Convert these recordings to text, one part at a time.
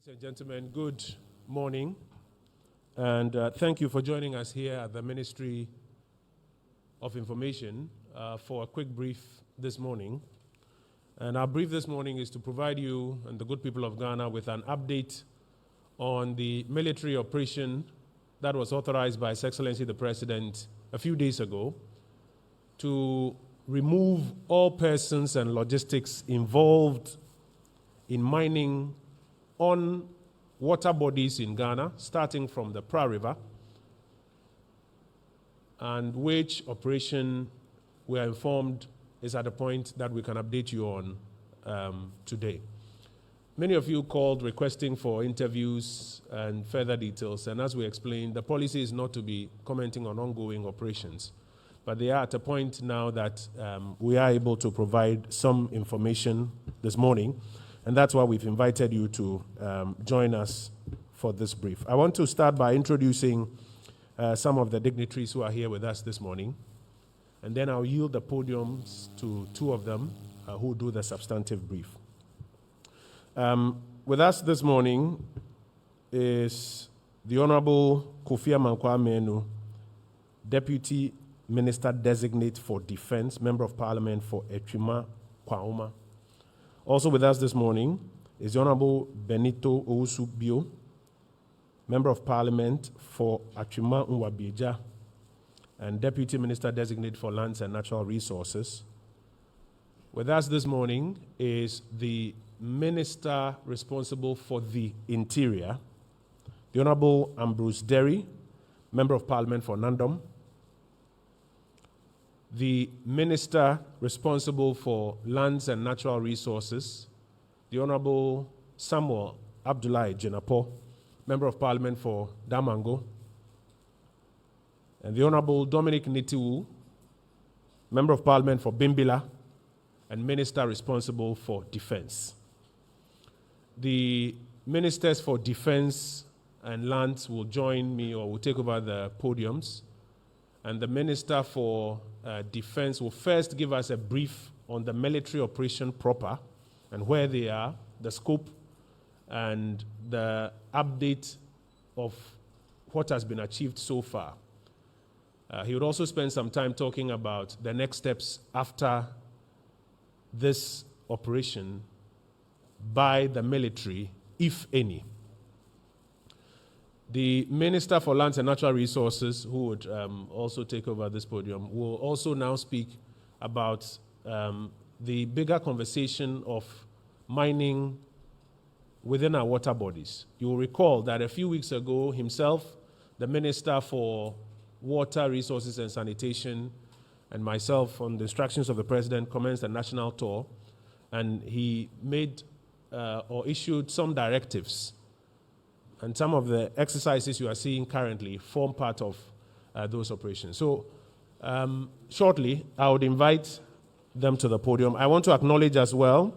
Ladies and gentlemen, good morning, and thank you for joining us here at the Ministry of Information for a quick brief this morning. And our brief this morning is to provide you and the good people of Ghana with an update on the military operation that was authorized by His Excellency the President a few days ago to remove all persons and logistics involved in mining on water bodies in Ghana, starting from the Pra River, and which operation we are informed is at a point that we can update you on today. Many of you called requesting for interviews and further details, and as we explained, the policy is not to be commenting on ongoing operations, but they are at a point now that we are able to provide some information this morning, and that's why we've invited you to join us for this brief. I want to start by introducing some of the dignitaries who are here with us this morning, and then I'll yield the podiums to two of them who do the substantive brief. With us this morning is the Honorable Kofi Amankwa Menu, Deputy Minister Designate for Defense, Member of Parliament for Etwima Kwauma. Also with us this morning is the Honorable Benito Owusu-Bio, Member of Parliament for Atwima Nwabieja and Deputy Minister Designate for Lands and Natural Resources. With us this morning is the Minister responsible for the Interior, the Honorable Ambrose Derry, Member of Parliament for Nandom, the Minister responsible for Lands and Natural Resources, the Honorable Samuel Abdullahi Jenapo, Member of Parliament for Damango, and the Honorable Dominic Nitiwu, Member of Parliament for Bimbila, and Minister responsible for Defense. The Ministers for Defense and Lands will join me or will take over the podiums, and the Minister for Defense will first give us a brief on the military operation proper and where they are, the scope, and the update of what has been achieved so far. He would also spend some time talking about the next steps after this operation by the military, if any. The Minister for Lands and Natural Resources, who would also take over this podium, will also now speak about the bigger conversation of mining within our water bodies. You will recall that a few weeks ago, himself, the Minister for Water Resources and Sanitation, and myself, on the instructions of the President, commenced a national tour, and he made or issued some directives. And some of the exercises you are seeing currently form part of those operations. So shortly, I would invite them to the podium. I want to acknowledge as well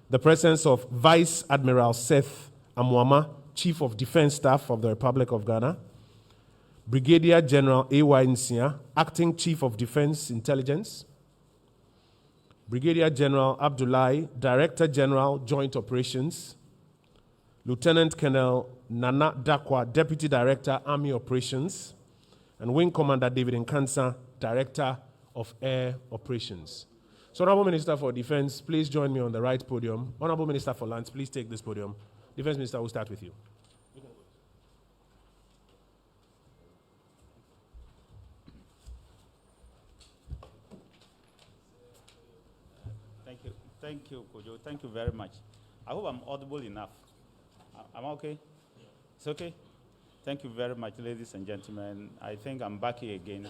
the presence of Vice Admiral Seth Amwama, Chief of Defense Staff of the Republic of Ghana, Brigadier General A.Y. Nsia, Acting Chief of Defense Intelligence, Brigadier General Abdullahi, Director General Joint Operations, Lieutenant Colonel Nana Dakwa, Deputy Director, Army Operations, and Wing Commander David Nkansa, Director of Air Operations. So, Honorable Minister for Defense, please join me on the right podium. Honorable Minister for Lands, please take this podium. Defense Minister, we'll start with you. Thank you, Kojo. Thank you very much. I hope I'm audible enough. Am I okay? It's okay? Thank you very much, ladies and gentlemen. I think I'm back here again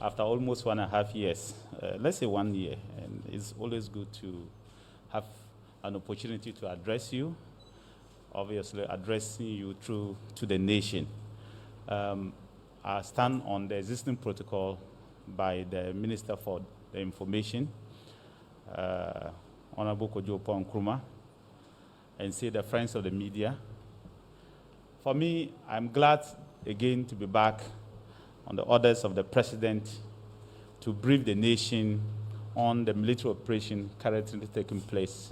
after almost 1.5 years. Let's say 1 year. And it's always good to have an opportunity to address you, obviously addressing you through to the nation. I stand on the existing protocol by the Minister for the Information, Honorable Kojo Nkrumah, and say the friends of the media. For me, I'm glad again to be back on the orders of the President to brief the nation on the military operation currently taking place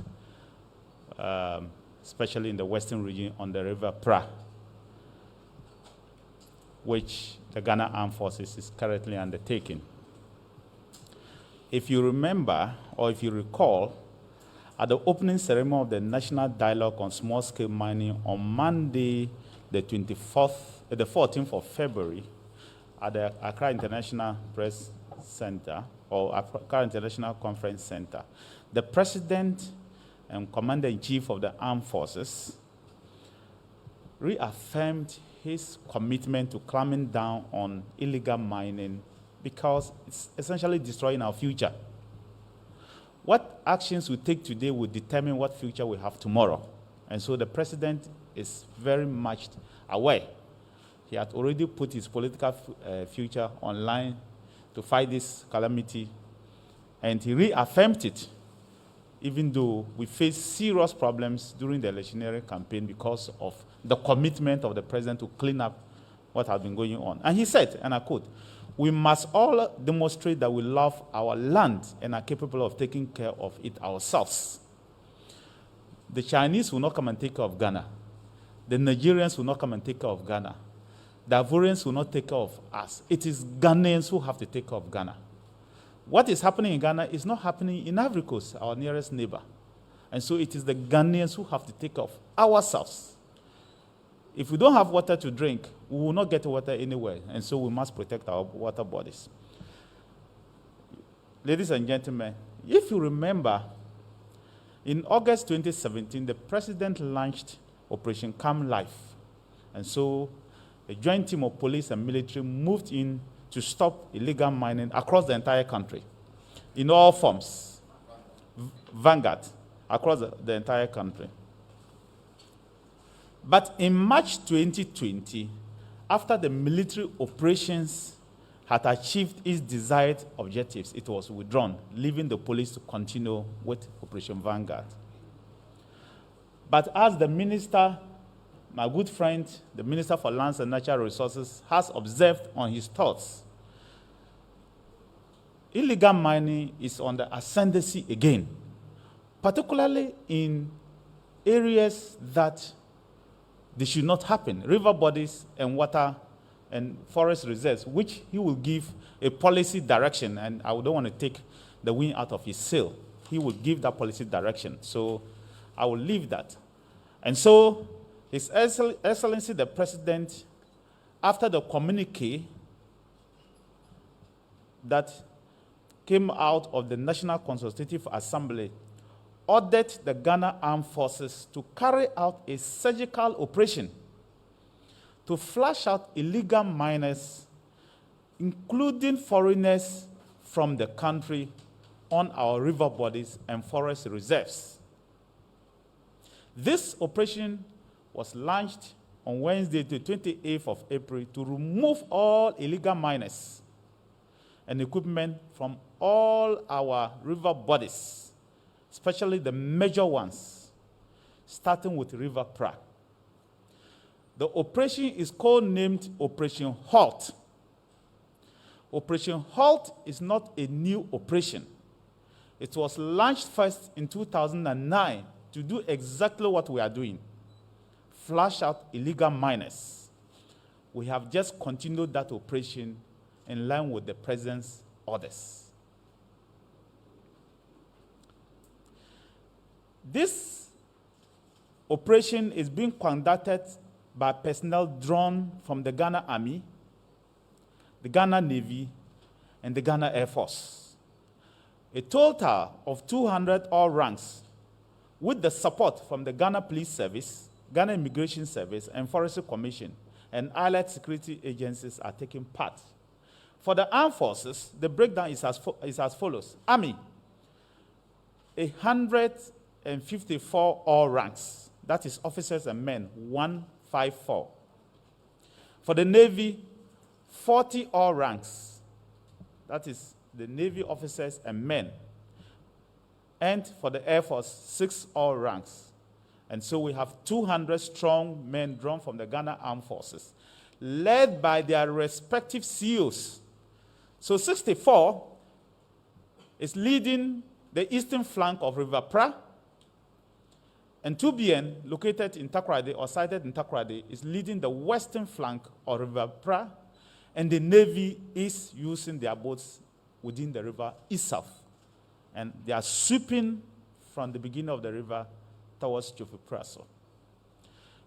especially in the western region on the River Pra, which the Ghana Armed Forces is currently undertaking. If you remember, or if you recall, at the opening ceremony of the National Dialogue on Small-Scale Mining on Monday, the 14th of February, at the Accra International Press Center, or Accra International Conference Center, the President and Commander-in-Chief of the Armed Forces reaffirmed his commitment to clamping down on illegal mining because it's essentially destroying our future. What actions we take today will determine what future we have tomorrow. And so the President is very much aware. He had already put his political future online to fight this calamity, and he reaffirmed it, even though we faced serious problems during the electioneering campaign because of the commitment of the President to clean up what had been going on. And he said, and I quote, "We must all demonstrate that we love our land and are capable of taking care of it ourselves. The Chinese will not come and take care of Ghana. The Nigerians will not come and take care of Ghana. The Ivorians will not take care of us. It is Ghanaians who have to take care of Ghana. What is happening in Ghana is not happening in Ivory Coast, our nearest neighbor. And so it is the Ghanaians who have to take care of ourselves. If we don't have water to drink, we will not get water anywhere. And so we must protect our water bodies." Ladies and gentlemen, if you remember, in August 2017, the President launched Operation Calm Life. And so a joint team of police and military moved in to stop illegal mining across the entire country, in all forms. Vanguard, across the entire country. But in March 2020, after the military operations had achieved its desired objectives, it was withdrawn, leaving the police to continue with Operation Vanguard. But as the minister, my good friend, the Minister for Lands and Natural Resources, has observed on his thoughts, illegal mining is on the ascendancy again, particularly in areas that they should not happen, river bodies and water and forest reserves, which he will give a policy direction, and I don't want to take the wind out of his sail. He will give that policy direction. So I will leave that. And so His Excellency the President, after the communique that came out of the National Consultative Assembly, ordered the Ghana Armed Forces to carry out a surgical operation to flush out illegal miners, including foreigners from the country, on our river bodies and forest reserves. This operation was launched on Wednesday, the 28th of April, to remove all illegal miners and equipment from all our river bodies, especially the major ones, starting with River Pra. The operation is codenamed Operation HALT. Operation HALT is not a new operation. It was launched first in 2009 to do exactly what we are doing: flush out illegal miners. We have just continued that operation in line with the President's orders. This operation is being conducted by personnel drawn from the Ghana Army, the Ghana Navy, and the Ghana Air Force. A total of 200 all ranks, with the support from the Ghana Police Service, Ghana Immigration Service, and Forestry Commission, and allied security agencies are taking part. For the armed forces, the breakdown is as follows. Army, 154 all ranks. That is officers and men, 154. For the Navy, 40 all ranks. That is the Navy officers and men. And for the Air Force, 6 all ranks. And so we have 200 strong men drawn from the Ghana Armed Forces, led by their respective CEOs. So 64 is leading the eastern flank of River Pra, And 2BN, located in Takoradi or sited in Takoradi, is leading the western flank of River Pra, and the Navy is using their boats within the river east-south. And they are sweeping from the beginning of the river towards Chofupraso.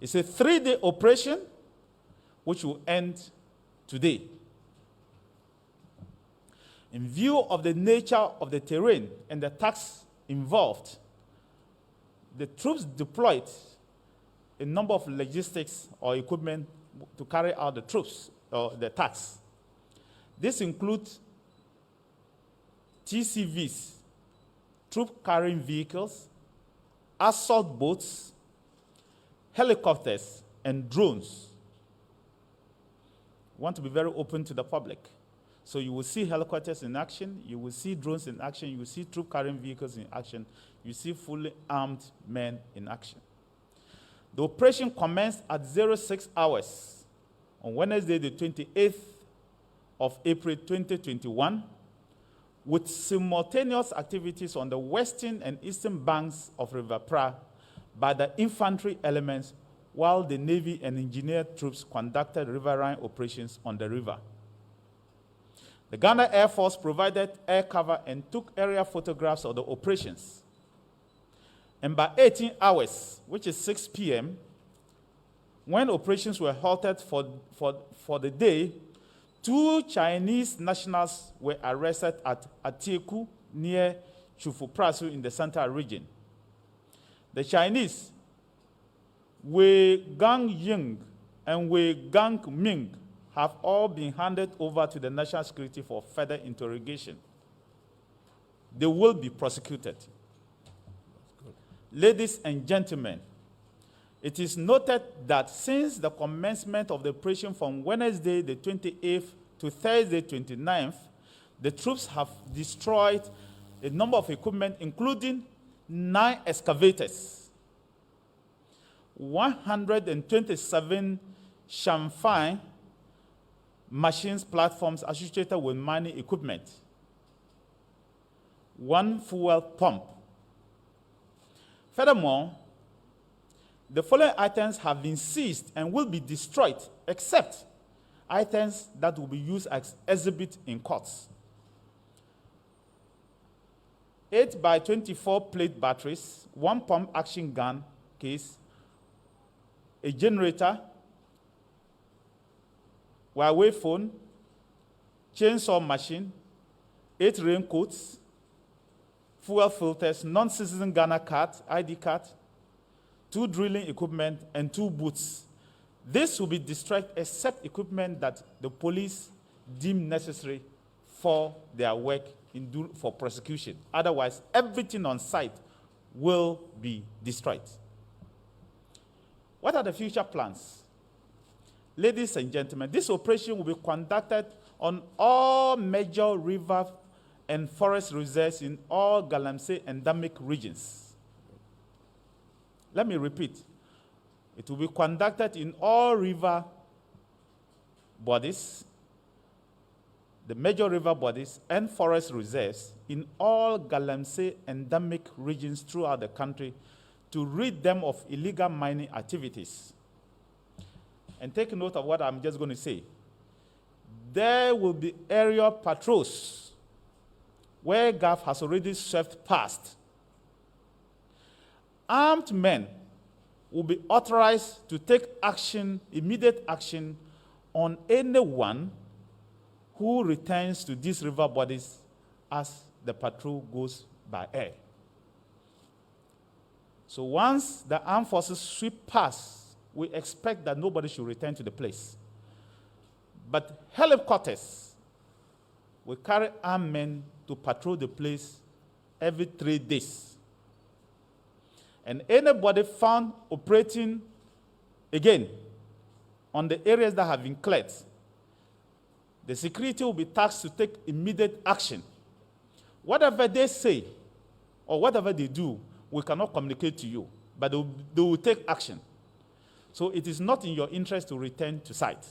It's a 3-day operation which will end today. In view of the nature of the terrain and the tasks involved, the troops deployed a number of logistics or equipment to carry out the troops or the tasks. This includes TCVs, troop carrying vehicles, assault boats, helicopters, and drones. We want to be very open to the public. So you will see helicopters in action, you will see drones in action, you will see troop carrying vehicles in action, you see fully armed men in action. The operation commenced at 06 hours on Wednesday, the 28th of April 2021, with simultaneous activities on the western and eastern banks of River Pra by the infantry elements, while the Navy and engineered troops conducted riverine operations on the river. The Ghana Air Force provided air cover and took aerial photographs of the operations. And by 18 hours, which is 6 p.m., when operations were halted for the day, 2 Chinese nationals were arrested at Atieku near Chufuprasu in the central region. The Chinese, Wei Gang Ying and Wei Gang Ming, have all been handed over to the National Security for further interrogation. They will be prosecuted. Ladies and gentlemen, it is noted that since the commencement of the operation from Wednesday the 28th to Thursday 29th, the troops have destroyed a number of equipment, including 9 excavators, 127 chamfine machines, platforms associated with mining equipment, 1 fuel pump. Furthermore, the following items have been seized and will be destroyed, except items that will be used as exhibit in courts. 8x24 plate batteries, 1 pump action gun case, a generator, Huawei phone, chainsaw machine, 8 raincoats, fuel filters, non-citizen Ghana card, ID card, 2 drilling equipment, and 2 boots. This will be destroyed except equipment that the police deem necessary for their work for prosecution. Otherwise, everything on site will be destroyed. What are the future plans? Ladies and gentlemen, this operation will be conducted on all major river and forest reserves in all Galamsey endemic regions. Let me repeat. It will be conducted in all river bodies, the major river bodies and forest reserves in all Galamsey endemic regions throughout the country to rid them of illegal mining activities. And take note of what I'm just going to say. There will be aerial patrols where GAF has already swept past. Armed men will be authorized to take action, immediate action, on anyone who returns to these river bodies as the patrol goes by air. So once the armed forces sweep past, we expect that nobody should return to the place. But helicopters will carry armed men to patrol the place every 3 days. And anybody found operating, again, on the areas that have been cleared, the security will be tasked to take immediate action. Whatever they say or whatever they do, we cannot communicate to you, but they will take action. So it is not in your interest to return to site.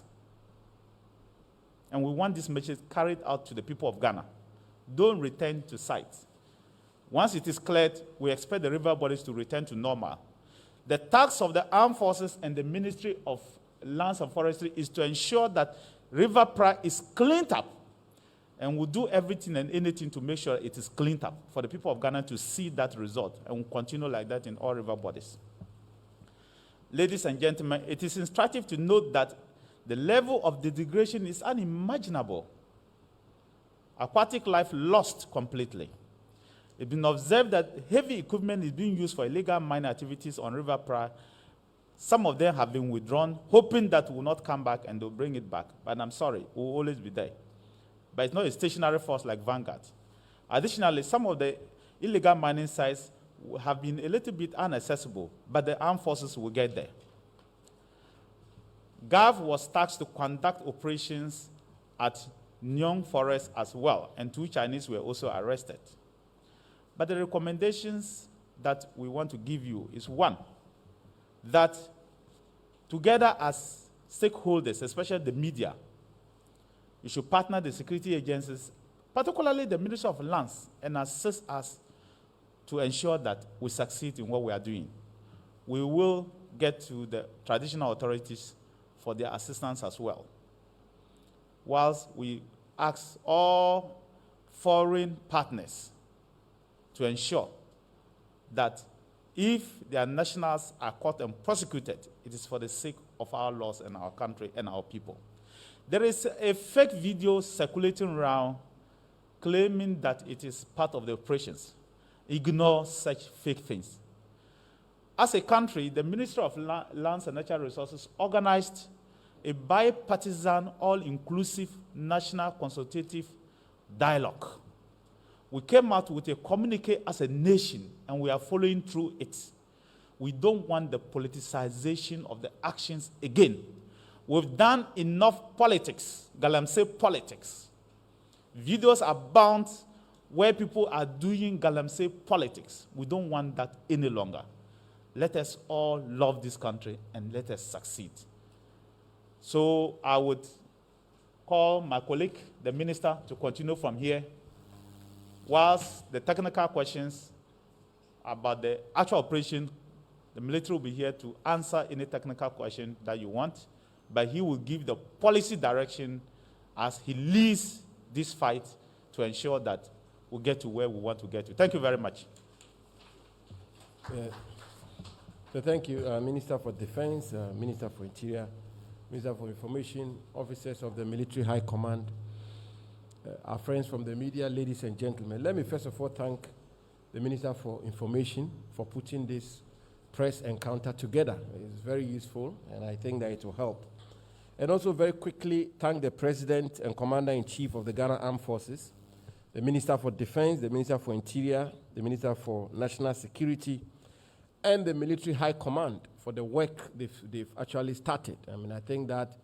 And we want this message carried out to the people of Ghana. Don't return to site. Once it is cleared, we expect the river bodies to return to normal. The task of the armed forces and the Ministry of Lands and Forestry is to ensure that River Pra is cleaned up, and we'll do everything and anything to make sure it is cleaned up for the people of Ghana to see that result, and we'll continue like that in all river bodies. Ladies and gentlemen, it is instructive to note that the level of degradation is unimaginable. Aquatic life lost completely. It's been observed that heavy equipment is being used for illegal mining activities on River Pra. Some of them have been withdrawn, hoping that will not come back and they'll bring it back. But I'm sorry, it will always be there. But it's not a stationary force like Vanguard. Additionally, some of the illegal mining sites have been a little bit inaccessible, but the armed forces will get there. GAV was tasked to conduct operations at Nyong Forest as well, and 2 Chinese were also arrested. But the recommendations that we want to give you is, one, that together as stakeholders, especially the media, you should partner the security agencies, particularly the Ministry of Lands, and assist us to ensure that we succeed in what we are doing. We will get to the traditional authorities for their assistance as well, whilst we ask all foreign partners to ensure that if their nationals are caught and prosecuted, it is for the sake of our laws and our country and our people. There is a fake video circulating around claiming that it is part of the operations. Ignore such fake things. As a country, the Ministry of Lands and Natural Resources organized a bipartisan, all-inclusive national consultative dialogue. We came out with a communique as a nation, and we are following through it. We don't want the politicization of the actions again. We've done enough politics, galamsey politics. Videos are bound where people are doing galamsey politics. We don't want that any longer. Let us all love this country and let us succeed. So I would call my colleague, the minister, to continue from here, whilst the technical questions about the actual operation, the military will be here to answer any technical question that you want, but he will give the policy direction as he leads this fight to ensure that we get to where we want to get to. Thank you very much. So thank you, Minister for Defense, Minister for Interior, Minister for Information, officers of the Military High Command, our friends from the media, ladies and gentlemen. Let me first of all thank the Minister for Information for putting this press encounter together. It's very useful, and I think that it will help. And also very quickly thank the President and Commander-in-Chief of the Ghana Armed Forces, the Minister for Defense, the Minister for Interior, the Minister for National Security, and the Military High Command for the work they've actually started. I mean, I think that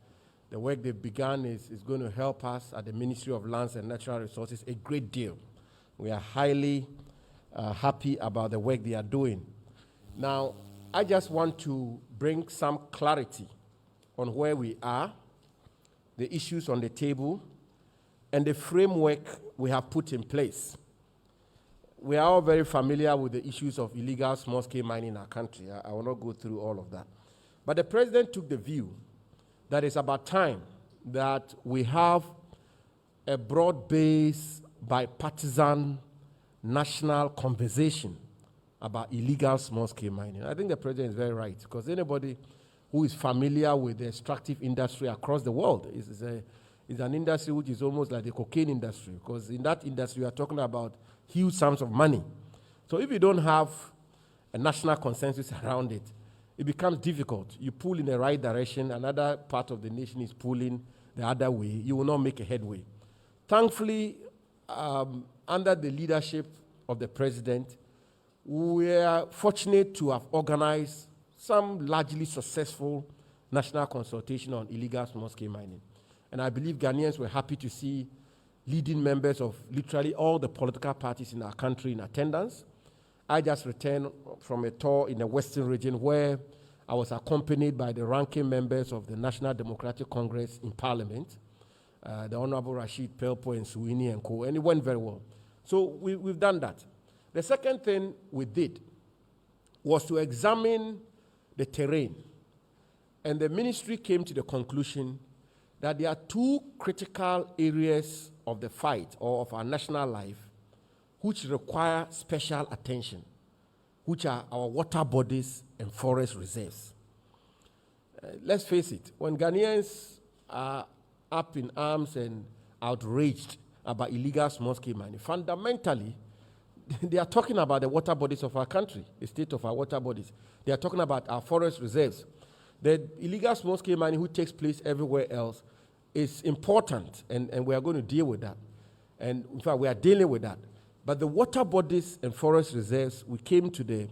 the work they've begun is going to help us at the Ministry of Lands and Natural Resources a great deal. We are highly happy about the work they are doing. Now, I just want to bring some clarity on where we are, the issues on the table, and the framework we have put in place. We are all very familiar with the issues of illegal small-scale mining in our country. I will not go through all of that. But the President took the view that it's about time that we have a broad-based, bipartisan, national conversation about illegal small-scale mining. I think the President is very right, because anybody who is familiar with the extractive industry across the world is an industry which is almost like the cocaine industry, because in that industry we are talking about huge sums of money. So if you don't have a national consensus around it, it becomes difficult. You pull in the right direction, another part of the nation is pulling the other way, you will not make a headway. Thankfully, under the leadership of the President, we are fortunate to have organized some largely successful national consultation on illegal small-scale mining. And I believe Ghanaians were happy to see leading members of literally all the political parties in our country in attendance. I just returned from a tour in the Western region where I was accompanied by the ranking members of the National Democratic Congress in Parliament, the Honorable Rashid Pelpo and Suwini and co, and it went very well. So we've done that. The second thing we did was to examine the terrain. And the ministry came to the conclusion that there are two critical areas of the fight or of our national life which require special attention, which are our water bodies and forest reserves. Let's face it, when Ghanaians are up in arms and outraged about illegal small-scale mining, fundamentally, they are talking about the water bodies of our country, the state of our water bodies. They are talking about our forest reserves. The illegal small-scale mining which takes place everywhere else is important, and we are going to deal with that. And in fact, we are dealing with that. But the water bodies and forest reserves, we came to the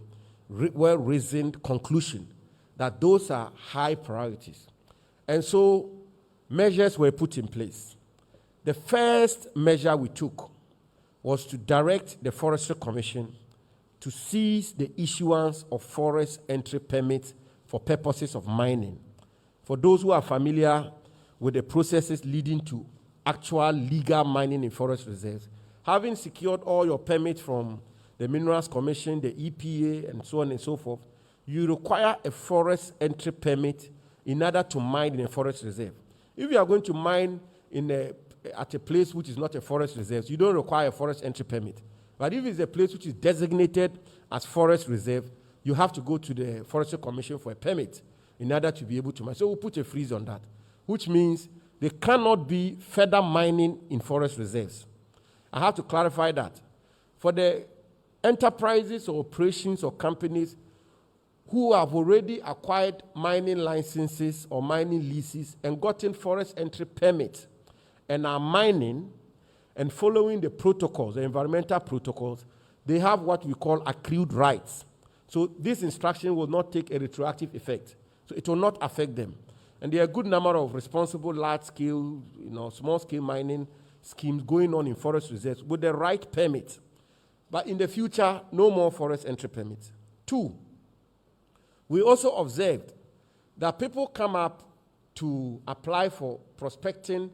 well-reasoned conclusion that those are high priorities. And so measures were put in place. The first measure we took was to direct the Forestry Commission to cease the issuance of forest entry permits for purposes of mining. For those who are familiar with the processes leading to actual legal mining in forest reserves, having secured all your permits from the Minerals Commission, the EPA, and so on and so forth, you require a forest entry permit in order to mine in a forest reserve. If you are going to mine at a place which is not a forest reserve, you don't require a forest entry permit. But if it's a place which is designated as forest reserve, you have to go to the Forestry Commission for a permit in order to be able to mine. So we'll put a freeze on that, which means there cannot be further mining in forest reserves. I have to clarify that. For the enterprises or operations or companies who have already acquired mining licenses or mining leases and gotten forest entry permits and are mining and following the protocols, the environmental protocols, they have what we call accrued rights. So this instruction will not take a retroactive effect. So it will not affect them. And there are a good number of responsible large-scale, small-scale mining schemes going on in forest reserves with the right permit. But in the future, no more forest entry permits. 2, we also observed that people come up to apply for prospecting,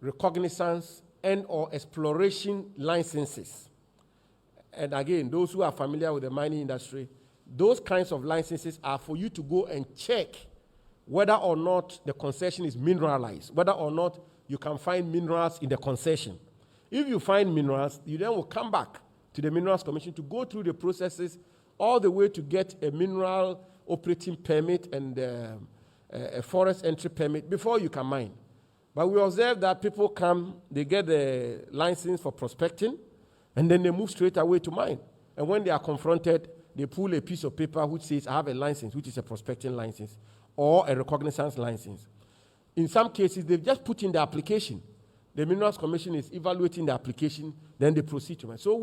recognizance, and or exploration licenses. And again, those who are familiar with the mining industry, those kinds of licenses are for you to go and check whether or not the concession is mineralized, whether or not you can find minerals in the concession. If you find minerals, you then will come back to the Minerals Commission to go through the processes all the way to get a mineral operating permit and a forest entry permit before you can mine. But we observe that people come, they get the license for prospecting, and then they move straight away to mine. And when they are confronted, they pull a piece of paper which says, I have a license, which is a prospecting license, or a recognizance license. In some cases, they've just put in the application. The Minerals Commission is evaluating the application, then they proceed to mine. So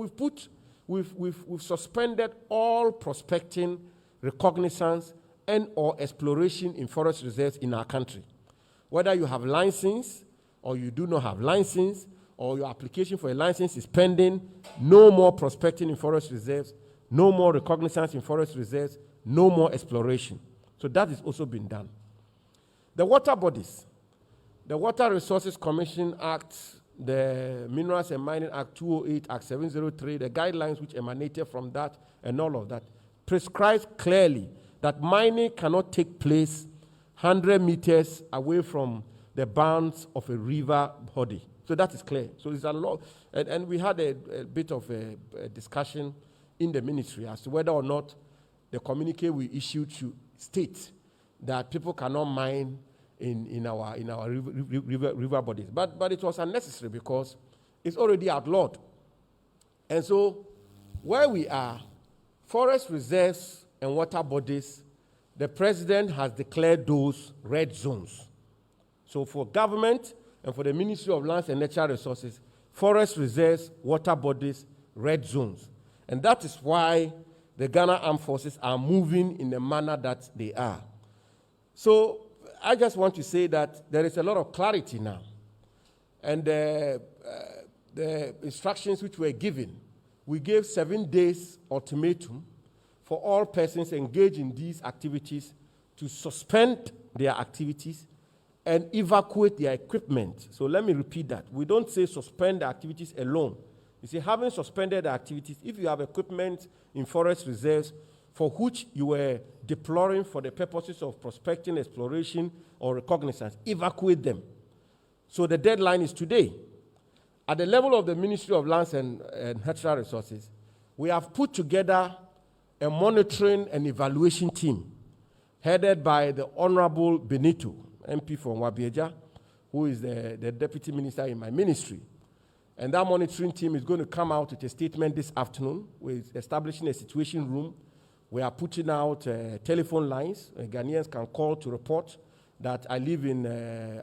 we've suspended all prospecting, recognizance, and or exploration in forest reserves in our country. Whether you have license or you do not have license, or your application for a license is pending, no more prospecting in forest reserves, no more recognizance in forest reserves, no more exploration. So that has also been done. The water bodies, the Water Resources Commission Act, the Minerals and Mining Act 208, Act 703, the guidelines which emanated from that and all of that, prescribes clearly that mining cannot take place 100 meters away from the bounds of a river body. So that is clear. So it's a law. And we had a bit of a discussion in the ministry as to whether or not the communique we issued should state that people cannot mine in our river bodies. But it was unnecessary because it's already outlawed. And so where we are, forest reserves and water bodies, the president has declared those red zones. So for government and for the Ministry of Lands and Natural Resources, forest reserves, water bodies, red zones. And that is why the Ghana Armed Forces are moving in the manner that they are. So I just want to say that there is a lot of clarity now. And the instructions which were given, we gave 7 days ultimatum for all persons engaged in these activities to suspend their activities and evacuate their equipment. So let me repeat that. We don't say suspend the activities alone. You see, having suspended the activities, if you have equipment in forest reserves for which you were deploring for the purposes of prospecting, exploration, or recognizance, evacuate them. So the deadline is today. At the level of the Ministry of Lands and Natural Resources, we have put together a monitoring and evaluation team headed by the Honorable Benito, MP from Wabieja, who is the Deputy Minister in my ministry. And that monitoring team is going to come out with a statement this afternoon. We're establishing a situation room. We are putting out telephone lines. Ghanaians can call to report that I live in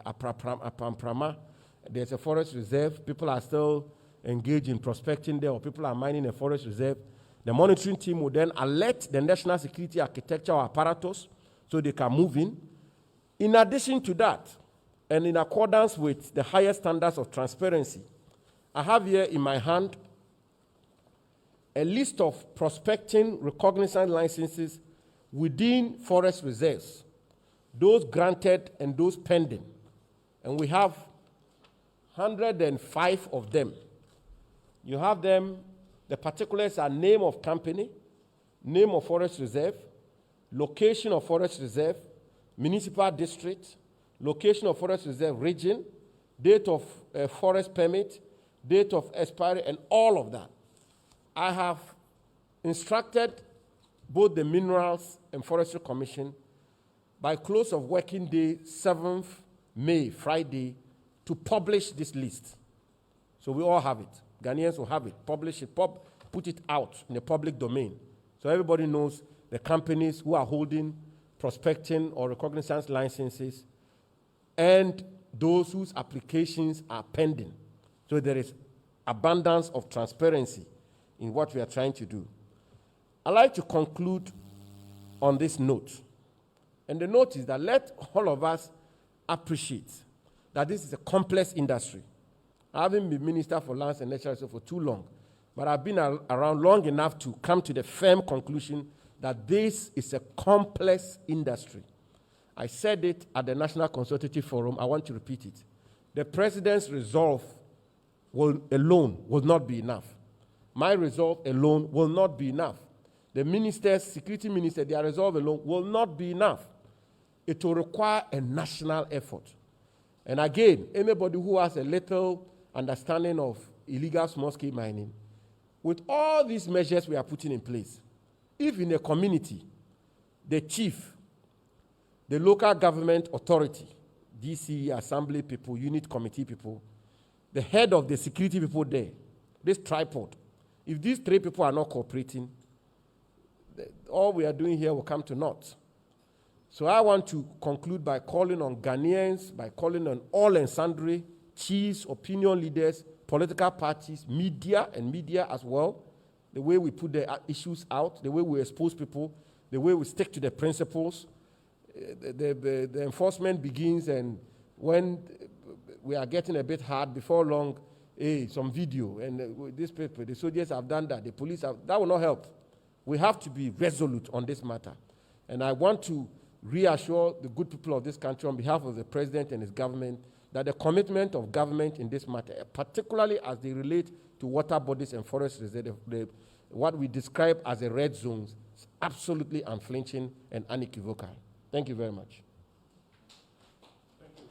Apamprama. There's a forest reserve. People are still engaged in prospecting there, or people are mining a forest reserve. The monitoring team will then alert the national security architecture apparatus so they can move in. In addition to that, and in accordance with the highest standards of transparency, I have here in my hand a list of prospecting recognizance licenses within forest reserves, those granted and those pending. And we have 105 of them. You have them, the particulars are name of company, name of forest reserve, location of forest reserve, municipal district, location of forest reserve region, date of forest permit, date of expiry, and all of that. I have instructed both the Minerals and Forestry Commission by close of working day, 7th May, Friday, to publish this list. So we all have it. Ghanaians will have it. Publish it, put it out in the public domain. So everybody knows the companies who are holding prospecting or recognizance licenses and those whose applications are pending. So there is abundance of transparency in what we are trying to do. I'd like to conclude on this note. And the note is that let all of us appreciate that this is a complex industry. I haven't been Minister for Lands and Natural Resources for too long, but I've been around long enough to come to the firm conclusion that this is a complex industry. I said it at the National Consultative Forum. I want to repeat it. The President's resolve alone will not be enough. My resolve alone will not be enough. The ministers, security minister, their resolve alone will not be enough. It will require a national effort. And again, anybody who has a little understanding of illegal small-scale mining, with all these measures we are putting in place, if in a community, the chief, the local government authority, DC, assembly people, unit committee people, the head of the security people there, this tripod, if these three people are not cooperating, all we are doing here will come to naught. So I want to conclude by calling on Ghanaians, by calling on all and sundry chiefs, opinion leaders, political parties, media, and media as well, the way we put the issues out, the way we expose people, the way we stick to the principles. The enforcement begins, and when we are getting a bit hard, before long, some video, and this paper, the soldiers have done that, the police have, that will not help. We have to be resolute on this matter. And I want to reassure the good people of this country on behalf of the President and his government that the commitment of government in this matter, particularly as they relate to water bodies and forest reserves, what we describe as the red zones, is absolutely unflinching and unequivocal. Thank you very much. Thank you.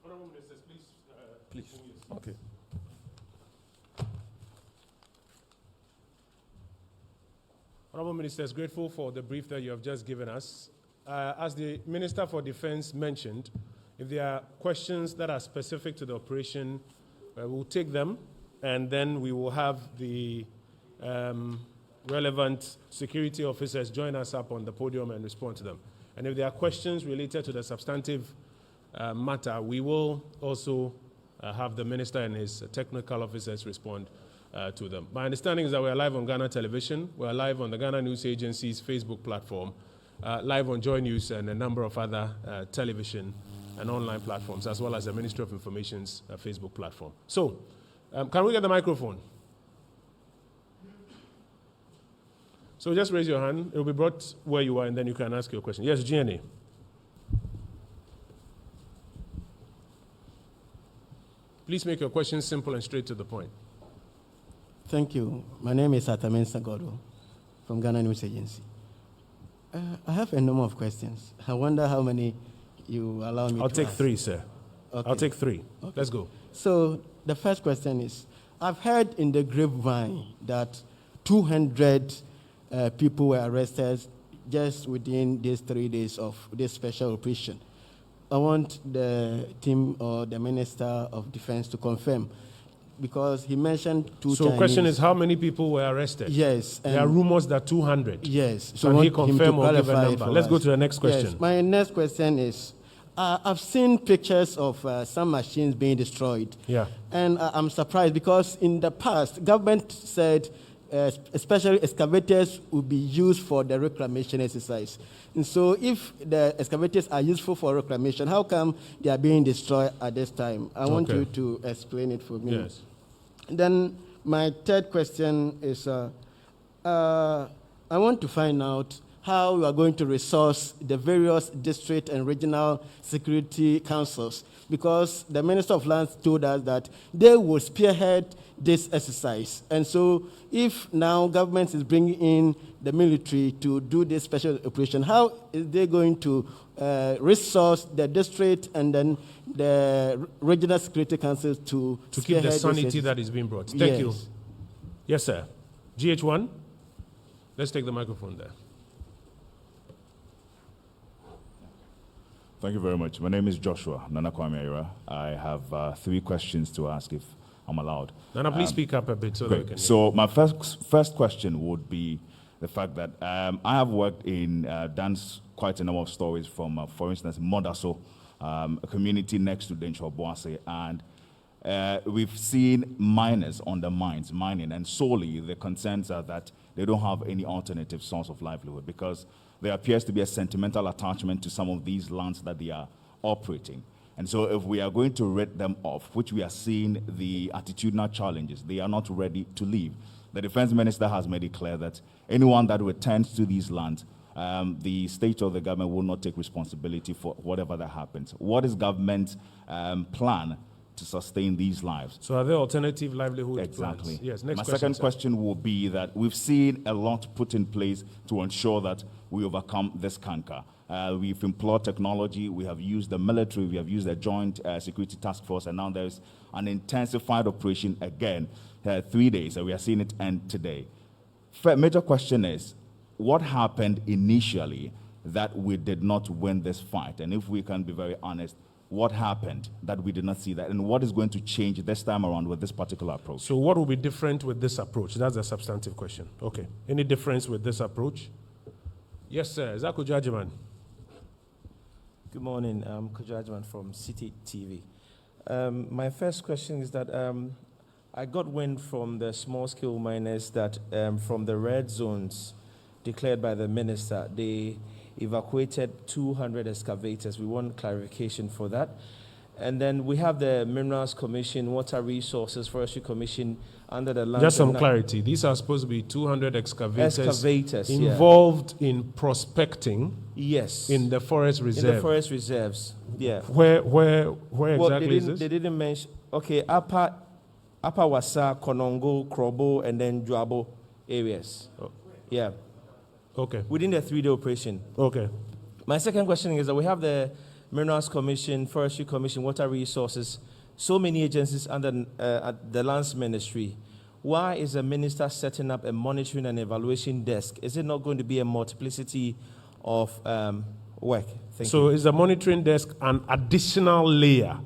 Honorable Ministers, please. Please. Okay. Honorable Ministers, grateful for the brief that you have just given us. As the Minister for Defense mentioned, if there are questions that are specific to the operation, we'll take them, and then we will have the relevant security officers join us up on the podium and respond to them. And if there are questions related to the substantive matter, we will also have the Minister and his technical officers respond to them. My understanding is that we are live on Ghana Television, we are live on the Ghana News Agency's Facebook platform, live on Joy News and a number of other television and online platforms, as well as the Ministry of Information's Facebook platform. So, can we get the microphone? So just raise your hand. It will be brought where you are, and then you can ask your question. Yes, GNA. Please make your question simple and straight to the point. Thank you. My name is Atamen Sagodo from Ghana News Agency. I have a number of questions. I wonder how many you allow me I'll to take ask. 3, sir. Okay. I'll take 3. Okay. Let's go. So the first question is, I've heard in the grapevine that 200 people were arrested just within these 3 days of this special operation. I want the team or the Minister of Defense to confirm, because he mentioned 2 So the Chinese. question is, how many people were arrested? Yes. There are rumors that 200. Yes. Can he want him to confirm or give a clarify it number? for Let's go us. to the next question. Yes. My next question is, I've seen pictures of some machines being destroyed. Yeah. And I'm surprised because in the past, government said especially excavators will be used for the reclamation exercise. And so if the excavators are useful for reclamation, how come they are being destroyed at this time? I want you to explain it for me. Yes. Then my third question is, I want to find out how you are going to resource the various district and regional security councils, because the Minister of Lands told us that they will spearhead this exercise. And so if now government is bringing in the military to do this special operation, how is they going to resource the district and then the regional security councils to keep the sanity that is being brought? Thank you. Yes, sir. GH1, let's take the microphone there. Thank you very much. My name is Joshua Nana Kwame Ayra. I have 3 questions to ask if I'm allowed. Nana, please speak up a bit so that we can hear. So my first question would be the fact that I have worked in, done quite a number of stories from, for instance, Modaso, a community next to Dencho Boase, and we've seen miners on the mines mining, and solely the concerns are that they don't have any alternative source of livelihood because there appears to be a sentimental attachment to some of these lands that they are operating. And so if we are going to rid them off, which we are seeing the attitudinal challenges, they are not ready to leave. The defense minister has made it clear that anyone that returns to these lands, the state or the government will not take responsibility for whatever that happens. What is government's plan to sustain these lives? So are there alternative livelihood Exactly. plans? Yes, next My question, second sir. question will be that we've seen a lot put in place to ensure that we overcome this canker. We've employed technology, we have used the military, we have used the Joint Security Task Force, and now there's an intensified operation again, 3 days, and we are seeing it end today. Major question is, what happened initially that we did not win this fight? And if we can be very honest, what happened that we did not see that? And what is going to change this time around with this particular approach? So what will be different with this approach? That's a substantive question. Okay. Any difference with this approach? Yes, sir. Is that Kujajiman? Good morning. I'm Kujajiman from City TV. My first question is that I got wind from the small-scale miners that from the red zones declared by the minister, they evacuated 200 excavators. We want clarification for that. And then we have the Minerals Commission, Water Resources, Forestry Commission under the land. Just some clarity. These are supposed to be 200 excavators involved in prospecting. Yes. In the forest reserve. In the forest reserves. Yeah. Where exactly is this? They didn't mention. Okay, Upper Wasa, Konongo, Krobo, and then Juabo areas. Oh. Yeah. Okay. Within the 3-day operation. Okay. My second question is that we have the Minerals Commission, Forestry Commission, Water Resources, so many agencies under the Lands Ministry. Why is the minister setting up a monitoring and evaluation desk? Is it not going to be a multiplicity of work? Thank you. Is the monitoring desk an additional layer,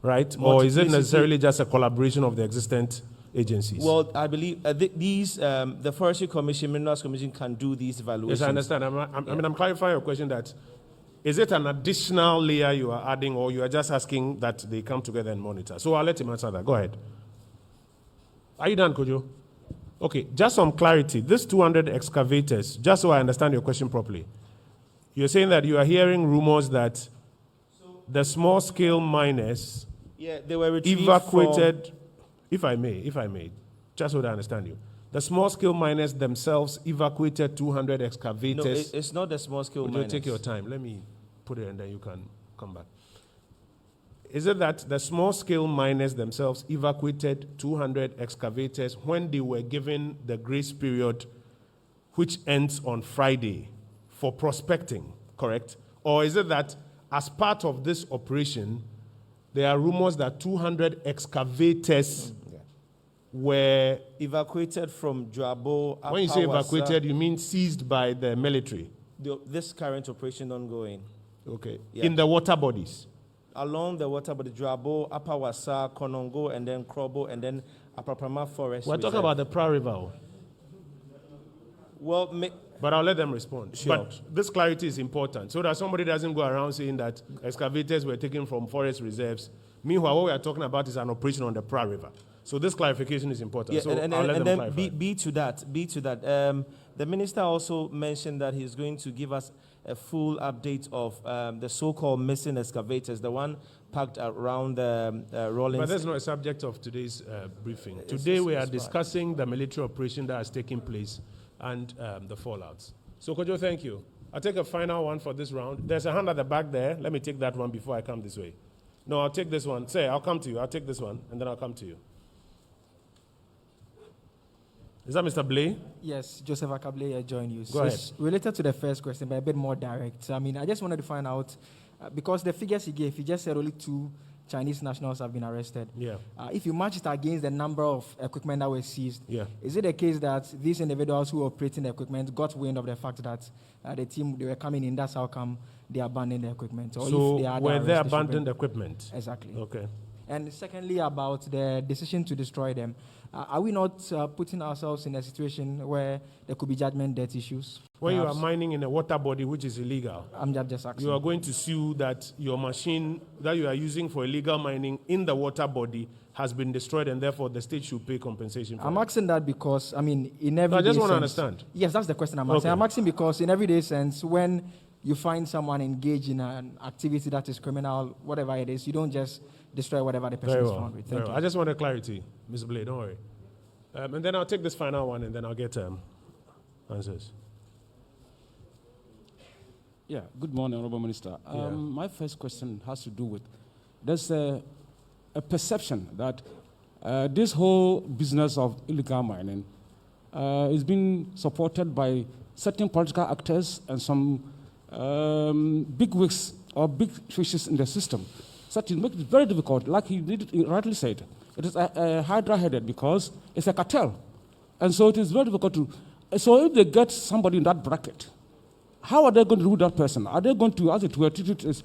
right? Or is it necessarily just a collaboration of the existent agencies? Well, I believe the Forestry Commission, Minerals Commission can do these evaluations. Yes, I understand. I'm clarifying your question that is it an additional layer you are adding, or you are just asking that they come together and monitor? So I'll let him answer that. Go ahead. Are you done, Kojo? Okay, just some clarity. These 200 excavators, just so I understand your question properly, you're saying that you are hearing rumors that the small-scale miners they were evacuated, if I may, just so that I understand you. The small-scale miners themselves evacuated 200 excavators. No, it's not the small-scale miners. Take your time. Let me put it and then you can come back. Is it that the small-scale miners themselves evacuated 200 excavators when they were given the grace period which ends on Friday for prospecting, correct? Or is it that as part of this operation, there are rumors that 200 excavators were Evacuated from Joabo. When you say evacuated, you mean seized by the military? This current operation ongoing. Okay. Yeah. In the water bodies? Along the water body, Joabo, Upper Wasa, Konongo, and then Krobo, and then Apaprama Forest. We're talking about the Pra River. Well, but I'll let them respond. Sure. But this clarity is important so that somebody doesn't go around saying that excavators were taken from forest reserves. Meanwhile, what we are talking about is an operation on the Pra River. So this clarification is important. Yeah, so and I'll let them then clarify. B to that. The minister also mentioned that he's going to give us a full update of the so-called missing excavators, the one parked around Rollins. But that's not a subject of today's briefing. Today we are discussing the military operation that has taken place and the fallouts. So Kojo, thank you. I'll take a final one for this round. There's a hand at the back there. Let me take that one before I come this way. No, I'll take this one. Say, I'll come to you. I'll take this one, and then I'll come to you. Is that Mr. Blay? Yes, Joseph Akabley, I join you. Go ahead. It's related to the first question, but a bit more direct. I mean, I just wanted to find out, because the figures he gave, he just said only 2 Chinese nationals have been arrested. Yeah. If you match it against the number of equipment that were seized, Yeah. is it the case that these individuals who were operating the equipment got wind of the fact that the team, they were coming in, that's how come they abandoned the equipment? Or So if they had were arrest, they they should abandoned bring- equipment? Exactly. Okay. And secondly, about the decision to destroy them, are we not putting ourselves in a situation where there could be judgment debt issues? When you are Perhaps? mining in a water body which is illegal, I'm just asking. you are going to sue that your machine that you are using for illegal mining in the water body has been destroyed, and therefore the state should pay compensation for I'm it. asking that because, I mean, in everyday I just want to sense- understand. Yes, that's the question I'm asking. Okay. I'm asking because in everyday sense, when you find someone engaged in an activity that is criminal, whatever it is, you don't just destroy whatever the person Very is well. found with. Very Thank well. you. I just wanted clarity, Ms. Blade, don't worry. And then I'll take this final one, and then I'll get answers. Yeah, good morning, Honorable Minister. Yeah. My first question has to do with, there's a perception that this whole business of illegal mining is being supported by certain political actors and some big wigs or big fishes in the system. So it makes it very difficult, like he rightly said. It is hydra-headed because it's a cartel. And so it is very difficult to... So if they get somebody in that bracket, how are they going to do that person? Are they going to, as it were, treat it as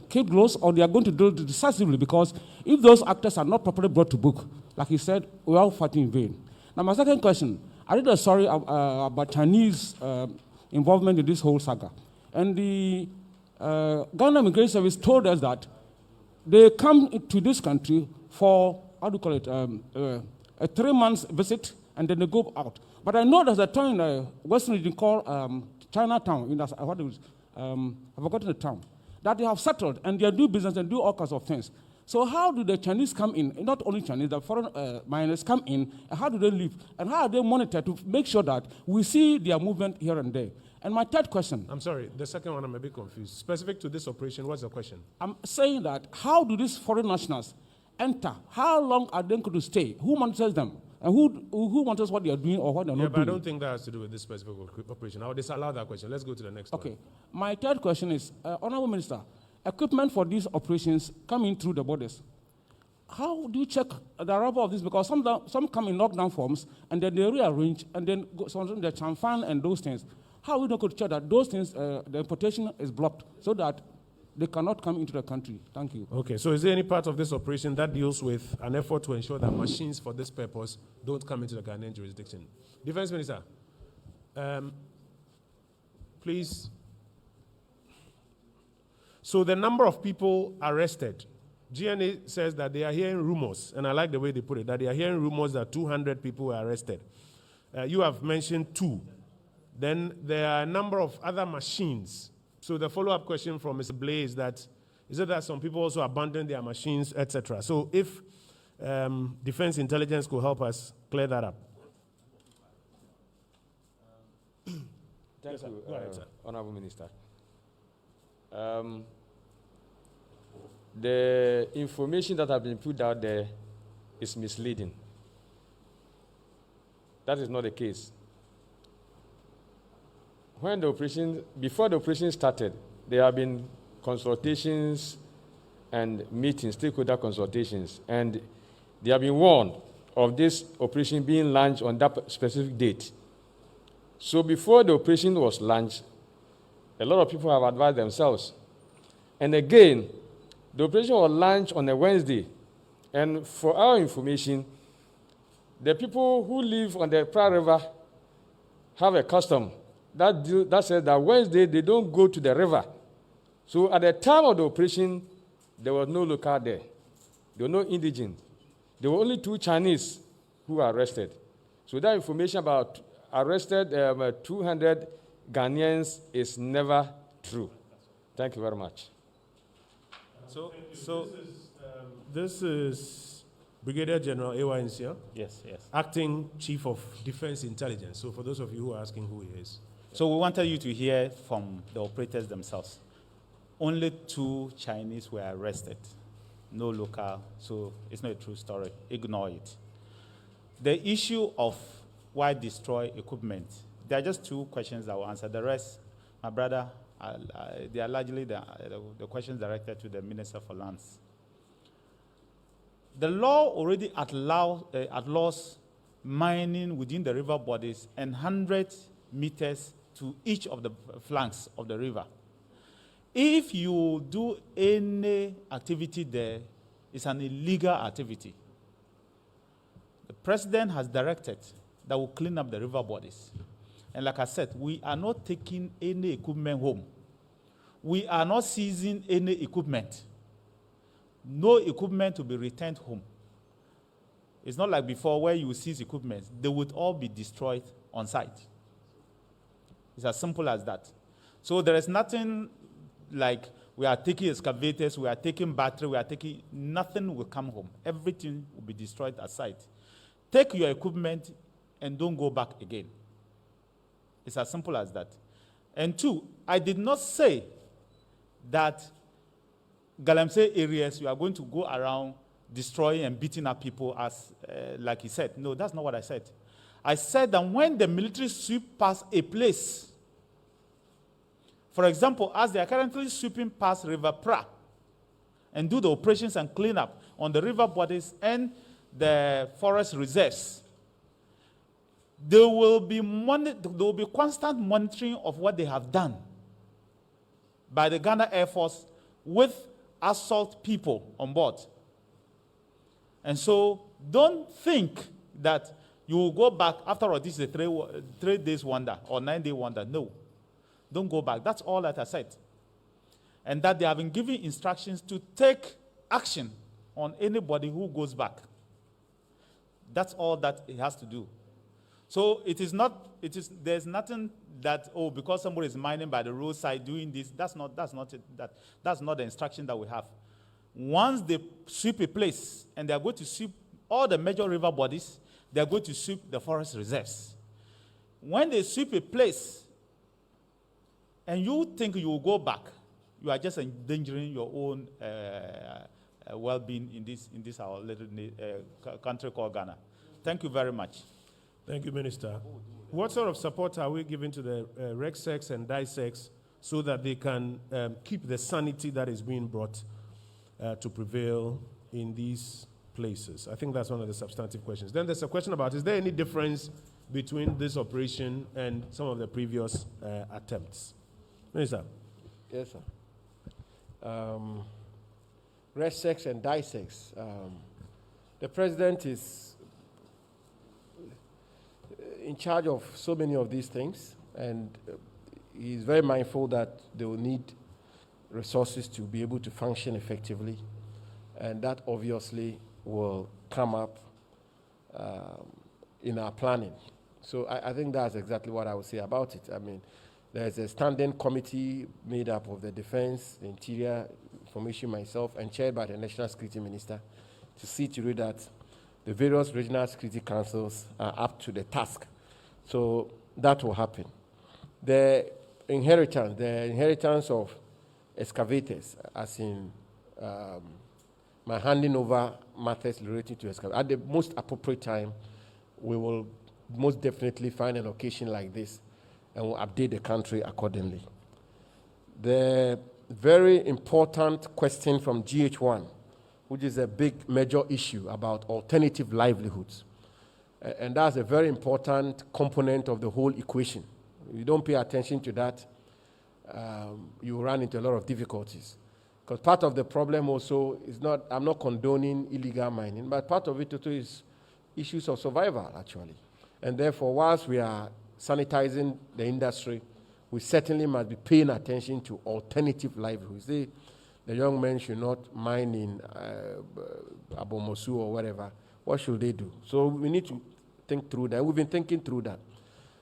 kid gloves, or they are going to do it decisively? Because if those actors are not properly brought to book, like he said, we are fighting in vain. Now, my second question, I read a story about Chinese involvement in this whole saga. And the Ghana Immigration Service told us that they come to this country for, how do you call it, a 3-month visit, and then they go out. But I know there's a town in the Western region called Chinatown, in I've forgotten the town, that they have settled, and they do business and do all kinds of things. So how do the Chinese come in, not only Chinese, the foreign miners come in, and how do they live? And how are they monitored to make sure that we see their movement here and there? And my third question. I'm sorry, the second one I'm a bit confused. Specific to this operation, what's the question? I'm saying that how do these foreign nationals enter? How long are they going to stay? Who monitors them? And who monitors what they are doing or what they're Yeah, not but I doing? don't think that has to do with this specific operation. I'll disallow that question. Let's go to the next one. Okay. My third question is, Honorable Minister, equipment for these operations coming through the borders. How do you check the arrival of this? Because some come in lockdown forms, and then they rearrange, and then some the chamfan and those things. How are we not going to check that those things, the importation is blocked so that they cannot come into the country? Thank you. Okay, so is there any part of this operation that deals with an effort to ensure that machines for this purpose don't come into the Ghanaian jurisdiction? Defense Minister, please. So the number of people arrested, GNA says that they are hearing rumors, and I like the way they put it, that they are hearing rumors that 200 people were arrested. You have mentioned 2. Then there are a number of other machines. So the follow-up question from Mr. Blay is that, is it that some people also abandon their machines, etc.? So if Defense Intelligence could help us clear that up. Thank you, Go ahead, sir. Honorable Minister. The information that has been put out there is misleading. That is not the case. before the operation started, there have been consultations and meetings, stakeholder consultations, and they have been warned of this operation being launched on that specific date. So before the operation was launched, a lot of people have advised themselves. And again, the operation was launched on a Wednesday. And for our information, the people who live on the Pra River have a custom that says that Wednesday they don't go to the river. So at the time of the operation, there was no local there. There were no indigents. There were only 2 Chinese who were arrested. So that information about arrested 200 Ghanaians is never true. Thank you very much. This is Brigadier General A.Y. Nsia, Yes, yes. Acting Chief of Defense Intelligence. So for those of you who are asking who he is. So we wanted you to hear from the operators themselves. Only 2 Chinese were arrested, no local, so it's not a true story. Ignore it. The issue of why destroy equipment, there are just 2 questions that will answer. The rest, my brother, they are largely the questions directed to the Minister for Lands. The law already outlaws mining within the river bodies and 100 meters to each of the flanks of the river. If you do any activity there, it's an illegal activity. The president has directed that we'll clean up the river bodies. And like I said, we are not taking any equipment home. We are not seizing any equipment. No equipment to be returned home. It's not like before where you seize equipment. They would all be destroyed on site. It's as simple as that. So there is nothing like we are taking excavators, we are taking battery, nothing will come home. Everything will be destroyed at site. Take your equipment and don't go back again. It's as simple as that. And 2, I did not say that Galamsey areas, you are going to go around destroying and beating up people as, like he said. No, that's not what I said. I said that when the military sweep past a place, for example, as they are currently sweeping past River Pra and do the operations and cleanup on the river bodies and the forest reserves, there will be constant monitoring of what they have done by the Ghana Air Force with assault people on board. And so don't think that you will go back after all. This is a 3 days wonder or 9-day wonder. No, don't go back. That's all that I said. And that they have been given instructions to take action on anybody who goes back. That's all that it has to do. So there's nothing that, because somebody is mining by the roadside doing this, that's not the instruction that we have. Once they sweep a place and they are going to sweep all the major river bodies, they are going to sweep the forest reserves. When they sweep a place and you think you will go back, you are just endangering your own well-being in this our little country called Ghana. Thank you very much. Thank you, Minister. What sort of support are we giving to the RegSecs and DISECs so that they can keep the sanity that is being brought to prevail in these places? I think that's one of the substantive questions. Then there's a question about, is there any difference between this operation and some of the previous attempts? Minister. Yes, sir. RegSecs and DISECs. The president is in charge of so many of these things, and he's very mindful that they will need resources to be able to function effectively, and that obviously will come up in our planning. So I think that's exactly what I would say about it. I mean, there's a standing committee made up of the Defense, the Interior, Information, myself, and chaired by the National Security Minister to see to it that the various regional security councils are up to the task. So that will happen. The inheritance of excavators, as in my handing over matters relating to excavators, at the most appropriate time, we will most definitely find an occasion like this and will update the country accordingly. The very important question from GH1, which is a big major issue about alternative livelihoods. And that's a very important component of the whole equation. If you don't pay attention to that, you run into a lot of difficulties. Because part of the problem also is not, I'm not condoning illegal mining, but part of it also is issues of survival, actually. And therefore, whilst we are sanitizing the industry, we certainly must be paying attention to alternative livelihoods. The young men should not mine in Abomosu or whatever. What should they do? So we need to think through that. We've been thinking through that.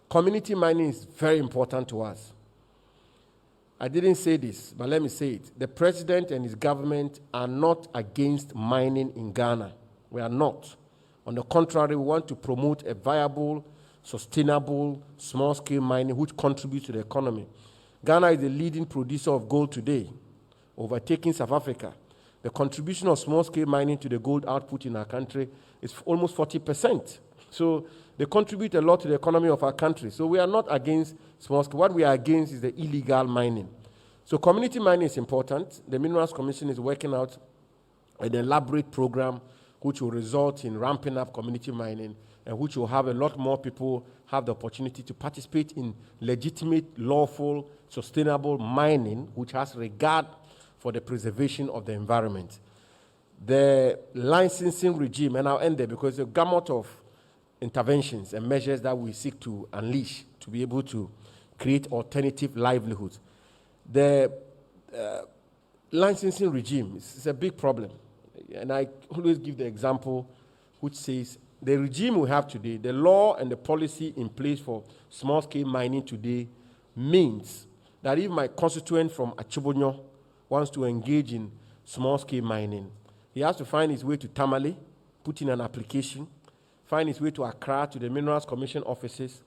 Community mining is very important to us. I didn't say this, but let me say it. The president and his government are not against mining in Ghana. We are not. On the contrary, we want to promote a viable, sustainable, small-scale mining which contributes to the economy. Ghana is the leading producer of gold today, overtaking South Africa. The contribution of small-scale mining to the gold output in our country is almost 40%. So they contribute a lot to the economy of our country. So we are not against small-scale. What we are against is the illegal mining. So community mining is important. The Minerals Commission is working out an elaborate program which will result in ramping up community mining and which will have a lot more people have the opportunity to participate in legitimate, lawful, sustainable mining, which has regard for the preservation of the environment. The licensing regime, and I'll end there because the gamut of interventions and measures that we seek to unleash to be able to create alternative livelihoods. The licensing regime is a big problem. And I always give the example which says the regime we have today, the law and the policy in place for small-scale mining today means that if my constituent from Achibonyo wants to engage in small-scale mining, he has to find his way to Tamale, put in an application, find his way to Accra to the Minerals Commission offices,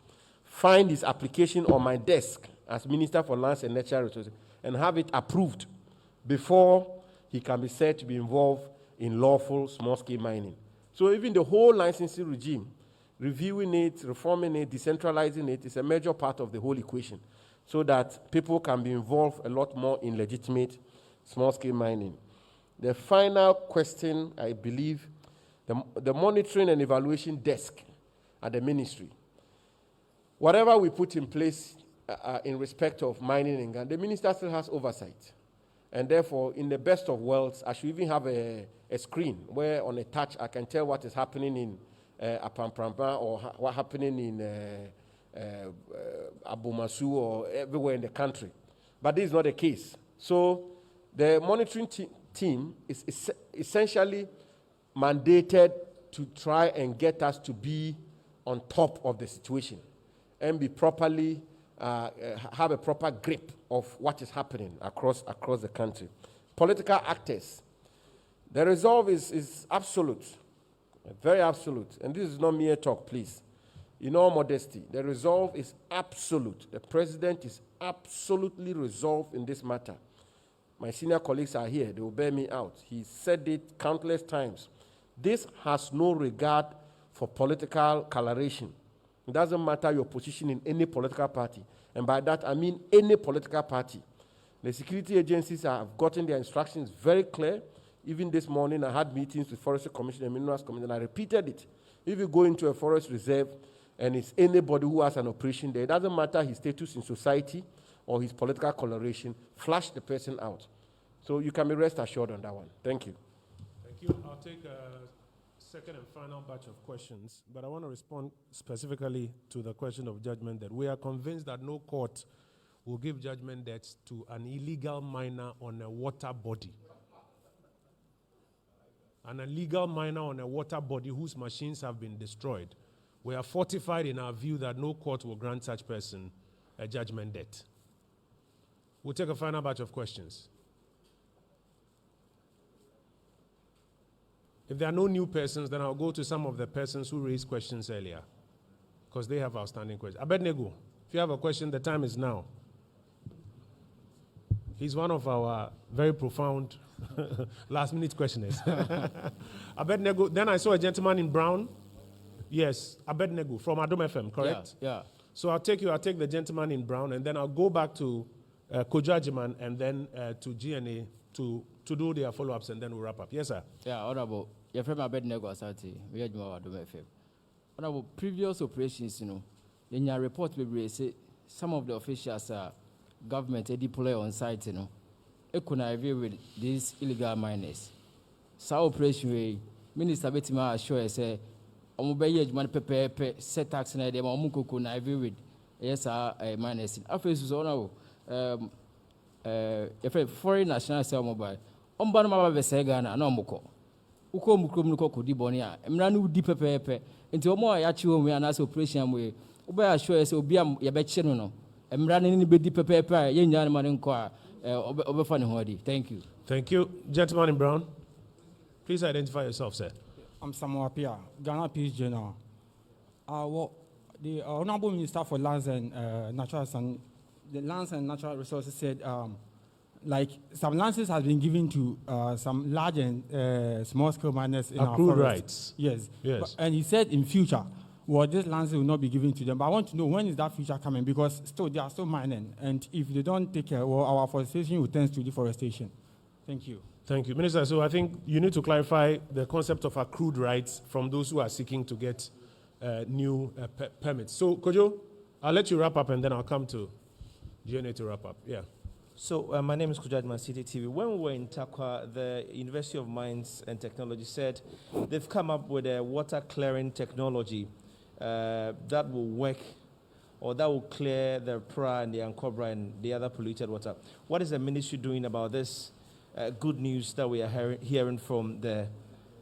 find his application on my desk as Minister for Lands and Natural Resources, and have it approved before he can be said to be involved in lawful small-scale mining. So even the whole licensing regime, reviewing it, reforming it, decentralizing it, is a major part of the whole equation so that people can be involved a lot more in legitimate small-scale mining. The final question, I believe, the monitoring and evaluation desk at the ministry. Whatever we put in place in respect of mining in Ghana, the minister still has oversight. And therefore, in the best of worlds, I should even have a screen where on a touch I can tell what is happening in Apamprampa or what's happening in Abomasu or everywhere in the country. But this is not the case. So the monitoring team is essentially mandated to try and get us to be on top of the situation and be properly, have a proper grip of what is happening across the country. Political actors, the resolve is absolute, very absolute. And this is not mere talk, please. In all modesty, the resolve is absolute. The president is absolutely resolved in this matter. My senior colleagues are here. They will bear me out. He said it countless times. This has no regard for political coloration. It doesn't matter your position in any political party. And by that, I mean any political party. The security agencies have gotten their instructions very clear. Even this morning, I had meetings with Forestry Commission and Minerals Commission, and I repeated it. If you go into a forest reserve and it's anybody who has an operation there, it doesn't matter his status in society or his political coloration, flush the person out. So you can be rest assured on that one. Thank you. Thank you. I'll take a second and final batch of questions, but I want to respond specifically to the question of judgment debt. We are convinced that no court will give judgment debts to an illegal miner on a water body. An illegal miner on a water body whose machines have been destroyed. We are fortified in our view that no court will grant such person a judgment debt. We'll take a final batch of questions. If there are no new persons, then I'll go to some of the persons who raised questions earlier, because they have outstanding questions. Abednego, if you have a question, the time is now. He's one of our very profound last-minute questioners. Abednego, then I saw a gentleman in brown. Yes, Abednego from Adom FM, correct? Yeah. So I'll take the gentleman in brown, and then I'll go back to Kojajiman and then to GNA to do their follow-ups, and then we'll wrap up. Yes, sir. Yeah, Honorable. Your friend Abednego Asante, we had more about FM. Honorable, previous operations, in your report, we say some of the officials are government deploy on site, it could agree with these illegal miners. So operation, Minister Betima assure say, Omobey man pepe set tax and idea, Omuko could agree with yes, miners. After this, honorable. If foreign national cell mobile, Ombanama Vesegana, and Omoko. Uko Mukrumuko could dibonia, Emranu deep pepe, into more yachu, we are not operation way. Ubaya show us Obiam Yabecheno, Emran in the deep pepe, young man inquire, Oberfan Hodi. Thank you. Thank you. Gentleman in brown, please identify yourself, sir. I'm Samuel Pia, Ghana Peace Journal. The Honorable Minister for Lands and Natural Resources said, like some lands has been given to some large and small-scale miners in our Accrued forests. rights. Yes. And he said in future, these lands will not be given to them. But I want to know, when is that future coming? Because still they are still mining, and if they don't take care, our forestation will tend to deforestation. Thank you. Thank you, Minister. So I think you need to clarify the concept of accrued rights from those who are seeking to get new permits. So, Kojo, I'll let you wrap up, and then I'll come to GNA to wrap up. Yeah. So my name is Kujadman, City TV. When we were in Takwa, the University of Mines and Technology said they've come up with a water clearing technology that will work, or that will clear the Pra and the Ankobra and the other polluted water. What is the ministry doing about this good news that we are hearing from the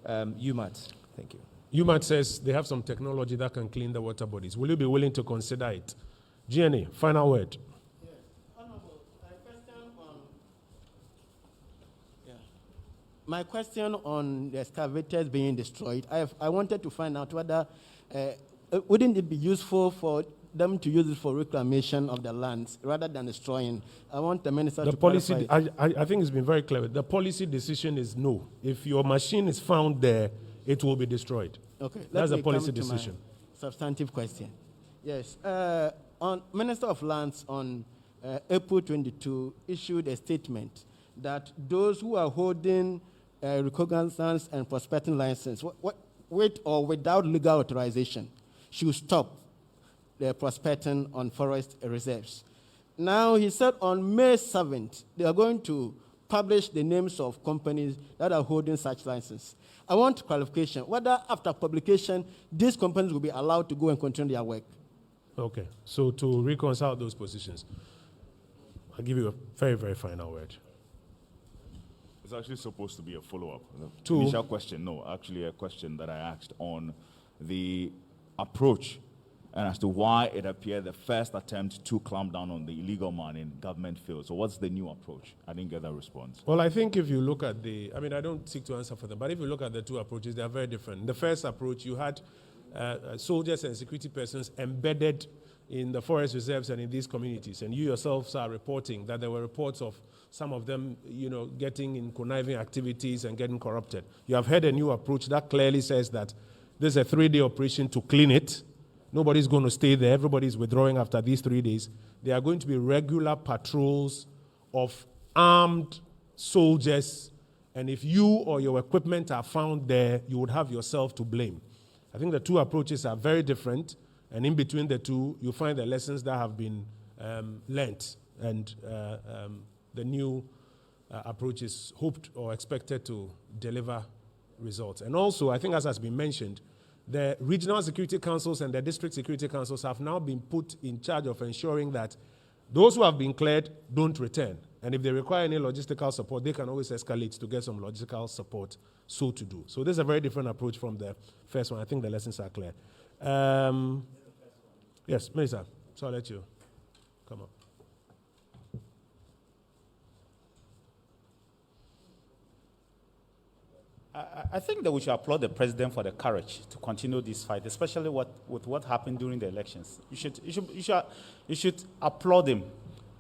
UMAT? Thank you. UMAT says they have some technology that can clean the water bodies. Will you be willing to consider it? GNA, final word. My question on the excavators being destroyed, I wanted to find out whether, wouldn't it be useful for them to use it for reclamation of the lands rather than destroying? I want the minister to policy. clarify. I think it's been very clear. The policy decision is no. If your machine is found there, it will be destroyed. Okay, that's a policy come to decision. My substantive question. Yes, on Minister of Lands on April 22 issued a statement that those who are holding recognizance and prospecting license, with or without legal authorization, should stop the prospecting on forest reserves. Now, he said on May 7th, they are going to publish the names of companies that are holding such licenses. I want clarification whether after publication, these companies will be allowed to go and continue their work. Okay, so to reconcile those positions, I'll give you a very, very final word. It's actually supposed to be a follow-up. To initial question, no, actually a question that I asked on the approach and as to why it appeared the first attempt to clamp down on the illegal mining government failed. So what's the new approach? I didn't get that response. Well, I think if you look at I don't seek to answer for them, but if you look at the two approaches, they are very different. The first approach, you had soldiers and security persons embedded in the forest reserves and in these communities, and you yourselves are reporting that there were reports of some of them, getting in conniving activities and getting corrupted. You have heard a new approach that clearly says that this is a 3-day operation to clean it. Nobody's going to stay there. Everybody's withdrawing after these 3 days. There are going to be regular patrols of armed soldiers, and if you or your equipment are found there, you would have yourself to blame. I think the two approaches are very different, and in between the two, you find the lessons that have been learnt, and the new approach is hoped or expected to deliver results. And also, I think as has been mentioned, the regional security councils and the district security councils have now been put in charge of ensuring that those who have been cleared don't return. And if they require any logistical support, they can always escalate to get some logistical support so to do. So this is a very different approach from the first one. I think the lessons are clear. Yes, Minister, so I'll let you come up. I think that we should applaud the president for the courage to continue this fight, especially with what happened during the elections. You should applaud him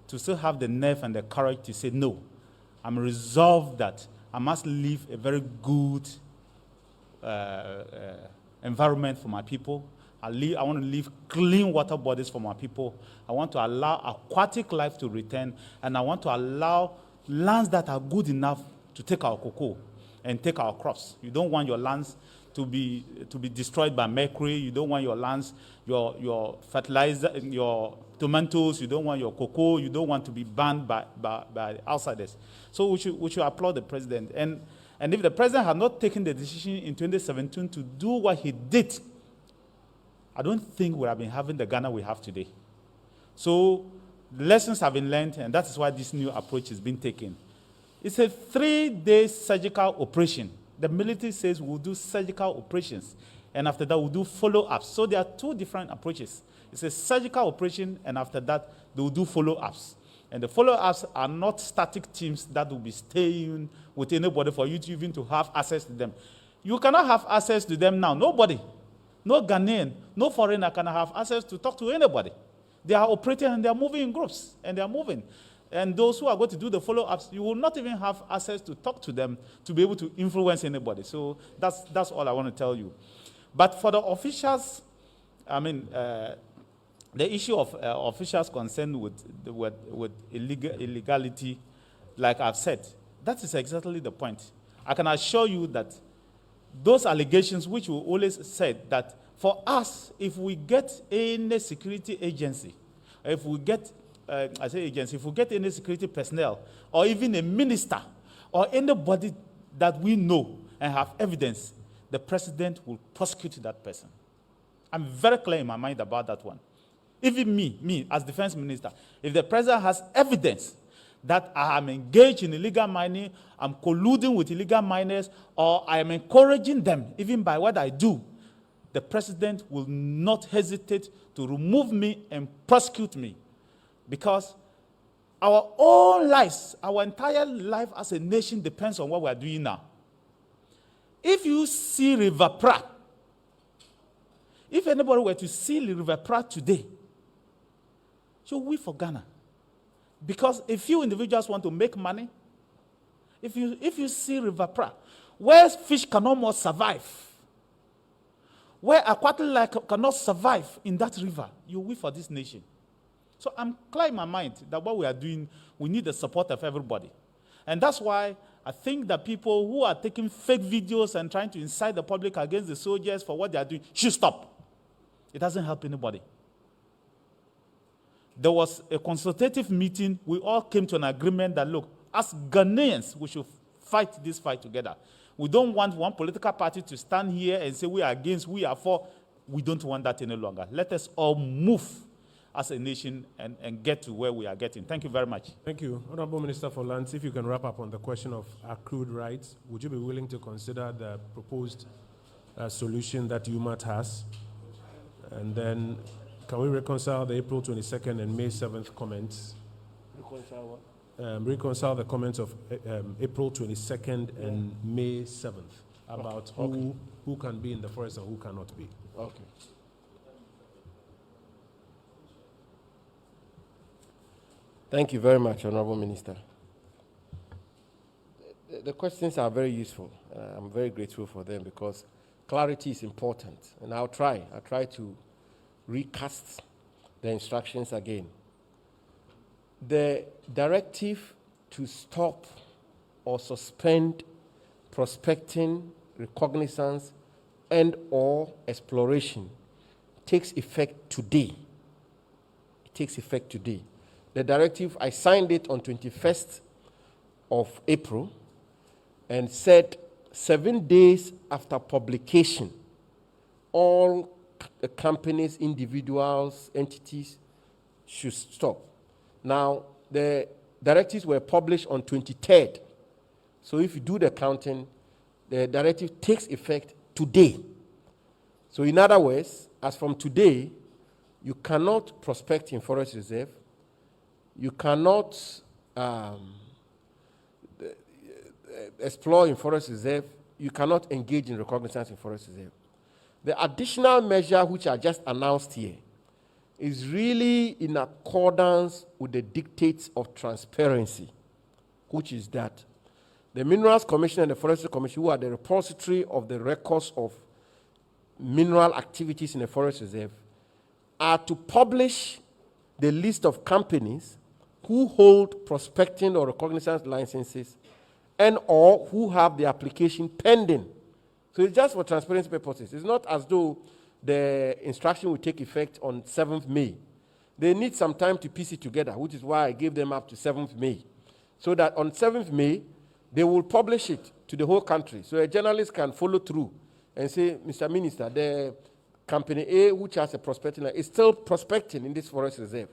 to still have the nerve and the courage to say, no, I'm resolved that I must leave a very good environment for my people. I want to leave clean water bodies for my people. I want to allow aquatic life to return, and I want to allow lands that are good enough to take our cocoa and take our crops. You don't want your lands to be destroyed by mercury. You don't want your lands, your fertilizer, your tomatoes. You don't want your cocoa. You don't want to be banned by outsiders. So we should applaud the president. And if the president had not taken the decision in 2017 to do what he did, I don't think we would have been having the Ghana we have today. So the lessons have been learned, and that is why this new approach is being taken. It's a 3-day surgical operation. The military says we'll do surgical operations, and after that we'll do follow-ups. So there are 2 different approaches. It's a surgical operation, and after that they will do follow-ups. And the follow-ups are not static teams that will be staying with anybody for you to even to have access to them. You cannot have access to them now. Nobody, no Ghanaian, no foreigner can have access to talk to anybody. They are operating and they are moving in groups, and they are moving. And those who are going to do the follow-ups, you will not even have access to talk to them to be able to influence anybody. So that's all I want to tell you. But for the officials, I mean, the issue of officials concerned with illegality, like I've said, that is exactly the point. I can assure you that those allegations, which we always said, that for us, if we get any security agency, if we get if we get any security personnel, or even a minister, or anybody that we know and have evidence, the president will prosecute that person. I'm very clear in my mind about that one. Even me as defense minister, if the president has evidence that I am engaged in illegal mining, I'm colluding with illegal miners, or I am encouraging them, even by what I do, the president will not hesitate to remove me and prosecute me. Because our own lives, our entire life as a nation depends on what we are doing now. If you see River Pra, if anybody were to see River Pra today, so we for Ghana. Because a few individuals want to make money. If you see River Pra, where fish cannot more survive, where aquatic life cannot survive in that river, you will for this nation. So I'm clear in my mind that what we are doing, we need the support of everybody. And that's why I think that people who are taking fake videos and trying to incite the public against the soldiers for what they are doing should stop. It doesn't help anybody. There was a consultative meeting. We all came to an agreement that, look, as Ghanaians, we should fight this fight together. We don't want one political party to stand here and say we are against, we are for. We don't want that any longer. Let us all move as a nation and get to where we are getting. Thank you very much. Thank you. Honorable Minister for Lands, if you can wrap up on the question of accrued rights, would you be willing to consider the proposed solution that UMAT has? And then can we reconcile the April 22nd and May 7th comments? Reconcile what? Reconcile the comments of April 22nd and May 7th about who can be in the forest and who cannot be. Okay. Thank you very much, Honorable Minister. The questions are very useful. I'm very grateful for them because clarity is important. And I'll try to recast the instructions again. The directive to stop or suspend prospecting, recognizance, and or exploration takes effect today. It takes effect today. The directive, I signed it on 21st of April and said 7 days after publication, all companies, individuals, entities should stop. Now, the directives were published on 23rd. So if you do the counting, the directive takes effect today. So in other words, as from today, you cannot prospect in forest reserve. You cannot explore in forest reserve. You cannot engage in recognizance in forest reserve. The additional measure which I just announced here is really in accordance with the dictates of transparency, which is that the Minerals Commission and the Forestry Commission, who are the repository of the records of mineral activities in a forest reserve are to publish the list of companies who hold prospecting or recognizance licenses and or who have the application pending. So it's just for transparency purposes. It's not as though the instruction will take effect on 7th May. They need some time to piece it together, which is why I gave them up to 7th May. So that on 7th May, they will publish it to the whole country. So a journalist can follow through and say, Mr. Minister, the company A, which has a prospecting, is still prospecting in this forest reserve.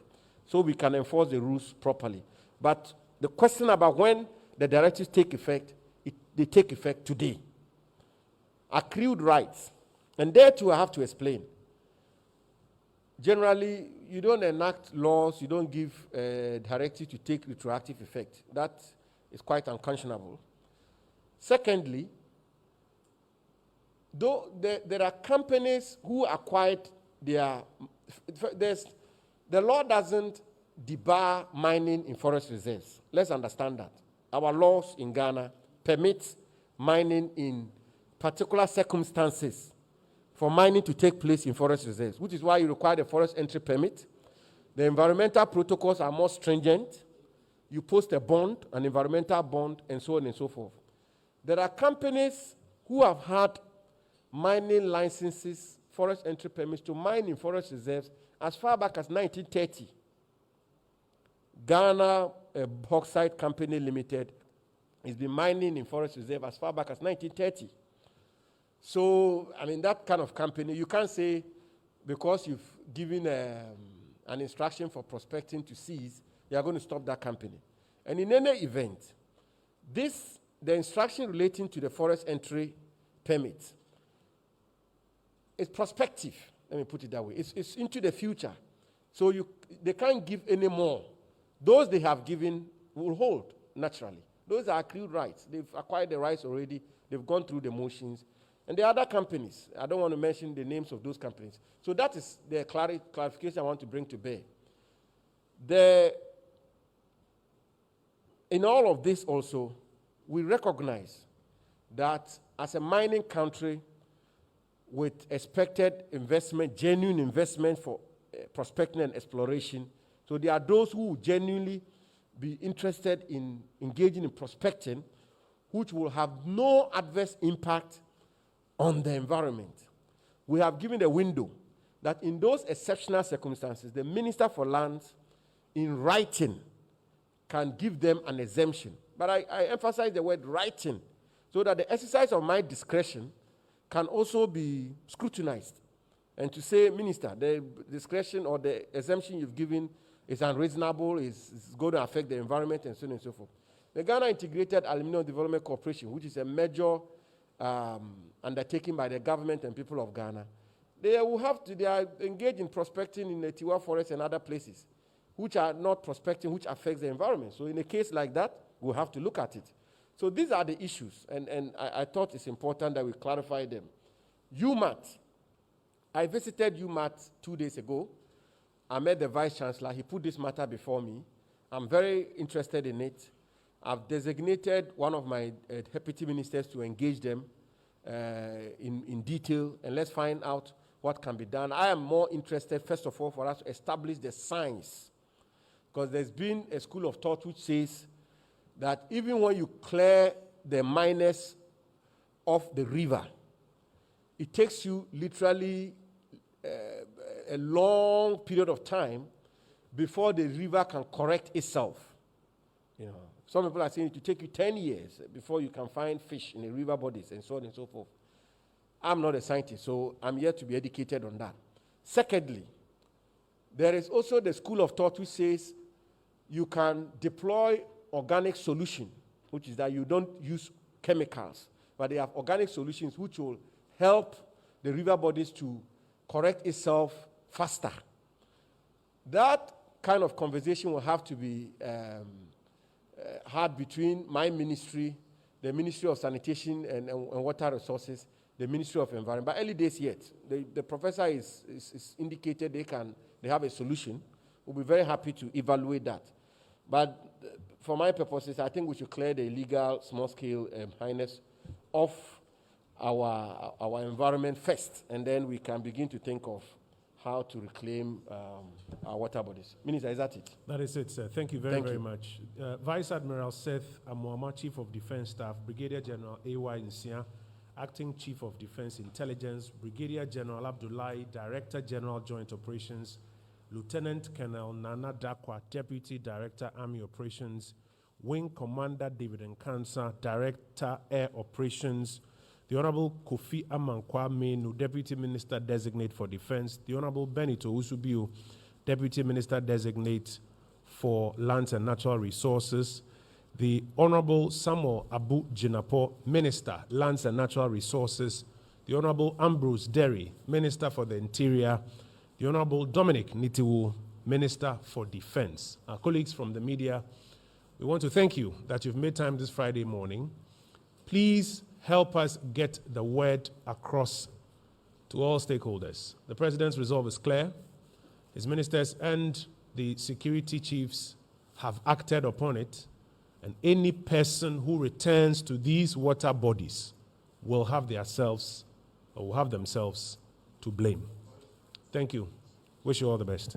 So we can enforce the rules properly. But the question about when the directives take effect, they take effect today. Accrued rights. And there too I have to explain. Generally, you don't enact laws, you don't give directives to take retroactive effect. That is quite unconscionable. Secondly, though there are companies who acquired the law doesn't debar mining in forest reserves. Let's understand that. Our laws in Ghana permit mining in particular circumstances for mining to take place in forest reserves, which is why you require the forest entry permit. The environmental protocols are more stringent. You post a bond, an environmental bond, and so on and so forth. There are companies who have had mining licenses, forest entry permits to mine in forest reserves as far back as 1930. Ghana Bauxite Company Limited has been mining in forest reserve as far back as 1930. So, I mean, that kind of company, you can't say because you've given an instruction for prospecting to cease, you are going to stop that company. And in any event, the instruction relating to the forest entry permit is prospective. Let me put it that way. It's into the future. So they can't give any more. Those they have given will hold, naturally. Those are accrued rights. They've acquired the rights already. They've gone through the motions. And the other companies, I don't want to mention the names of those companies. So that is the clarification I want to bring to bear. In all of this also, we recognize that as a mining country with expected investment, genuine investment for prospecting and exploration, so there are those who will genuinely be interested in engaging in prospecting, which will have no adverse impact on the environment. We have given a window that in those exceptional circumstances, the Minister for Lands, in writing, can give them an exemption. But I emphasize the word writing, so that the exercise of my discretion can also be scrutinized. And to say, Minister, the discretion or the exemption you've given is unreasonable, is going to affect the environment, and so on and so forth. The Ghana Integrated Aluminium Development Corporation, which is a major undertaken by the government and people of Ghana, they are engaged in prospecting in the Tiwa Forest and other places, which are not prospecting, which affects the environment. So in a case like that, we'll have to look at it. So these are the issues, and I thought it's important that we clarify them. UMAT. I visited UMAT 2 days ago. I met the Vice Chancellor. He put this matter before me. I'm very interested in it. I've designated one of my deputy ministers to engage them in detail, and let's find out what can be done. I am more interested, first of all, for us to establish the science, because there's been a school of thought which says that even when you clear the miners off the river, it takes you literally a long period of time before the river can correct itself. You know, some people are saying it will take you 10 years before you can find fish in the river bodies and so on and so forth. I'm not a scientist, so I'm yet to be educated on that. Secondly, there is also the school of thought which says you can deploy organic solution, which is that you don't use chemicals, but they have organic solutions which will help the river bodies to correct itself faster. That kind of conversation will have to be had between my ministry, the Ministry of Sanitation and Water Resources, the Ministry of Environment. But early days yet. The professor is indicated they have a solution. We'll be very happy to evaluate that. But for my purposes, I think we should clear the illegal small-scale miners off our environment first, and then we can begin to think of how to reclaim our water bodies. Minister, is that it? That is it, sir. Thank you very much. Vice Admiral Seth Amuama, Chief of Defense Staff, Brigadier General A.Y. Nsia, Acting Chief of Defense Intelligence, Brigadier General Abdullahi, Director General Joint Operations, Lieutenant Colonel Nana Dakwa, Deputy Director Army Operations, Wing Commander David Nkansa, Director Air Operations, the Honorable Kofi Amankwa Menu, Deputy Minister Designate for Defense, the Honorable Benito Usubiu, Deputy Minister Designate for Lands and Natural Resources, the Honorable Samuel Abu Jinapo, Minister, Lands and Natural Resources, the Honorable Ambrose Derry, Minister for the Interior, the Honorable Dominic Nitiwu, Minister for Defense. Our colleagues from the media, we want to thank you that you've made time this Friday morning. Please help us get the word across to all stakeholders. The President's resolve is clear. His ministers and the security chiefs have acted upon it, and any person who returns to these water bodies will have themselves to blame. Thank you. Wish you all the best.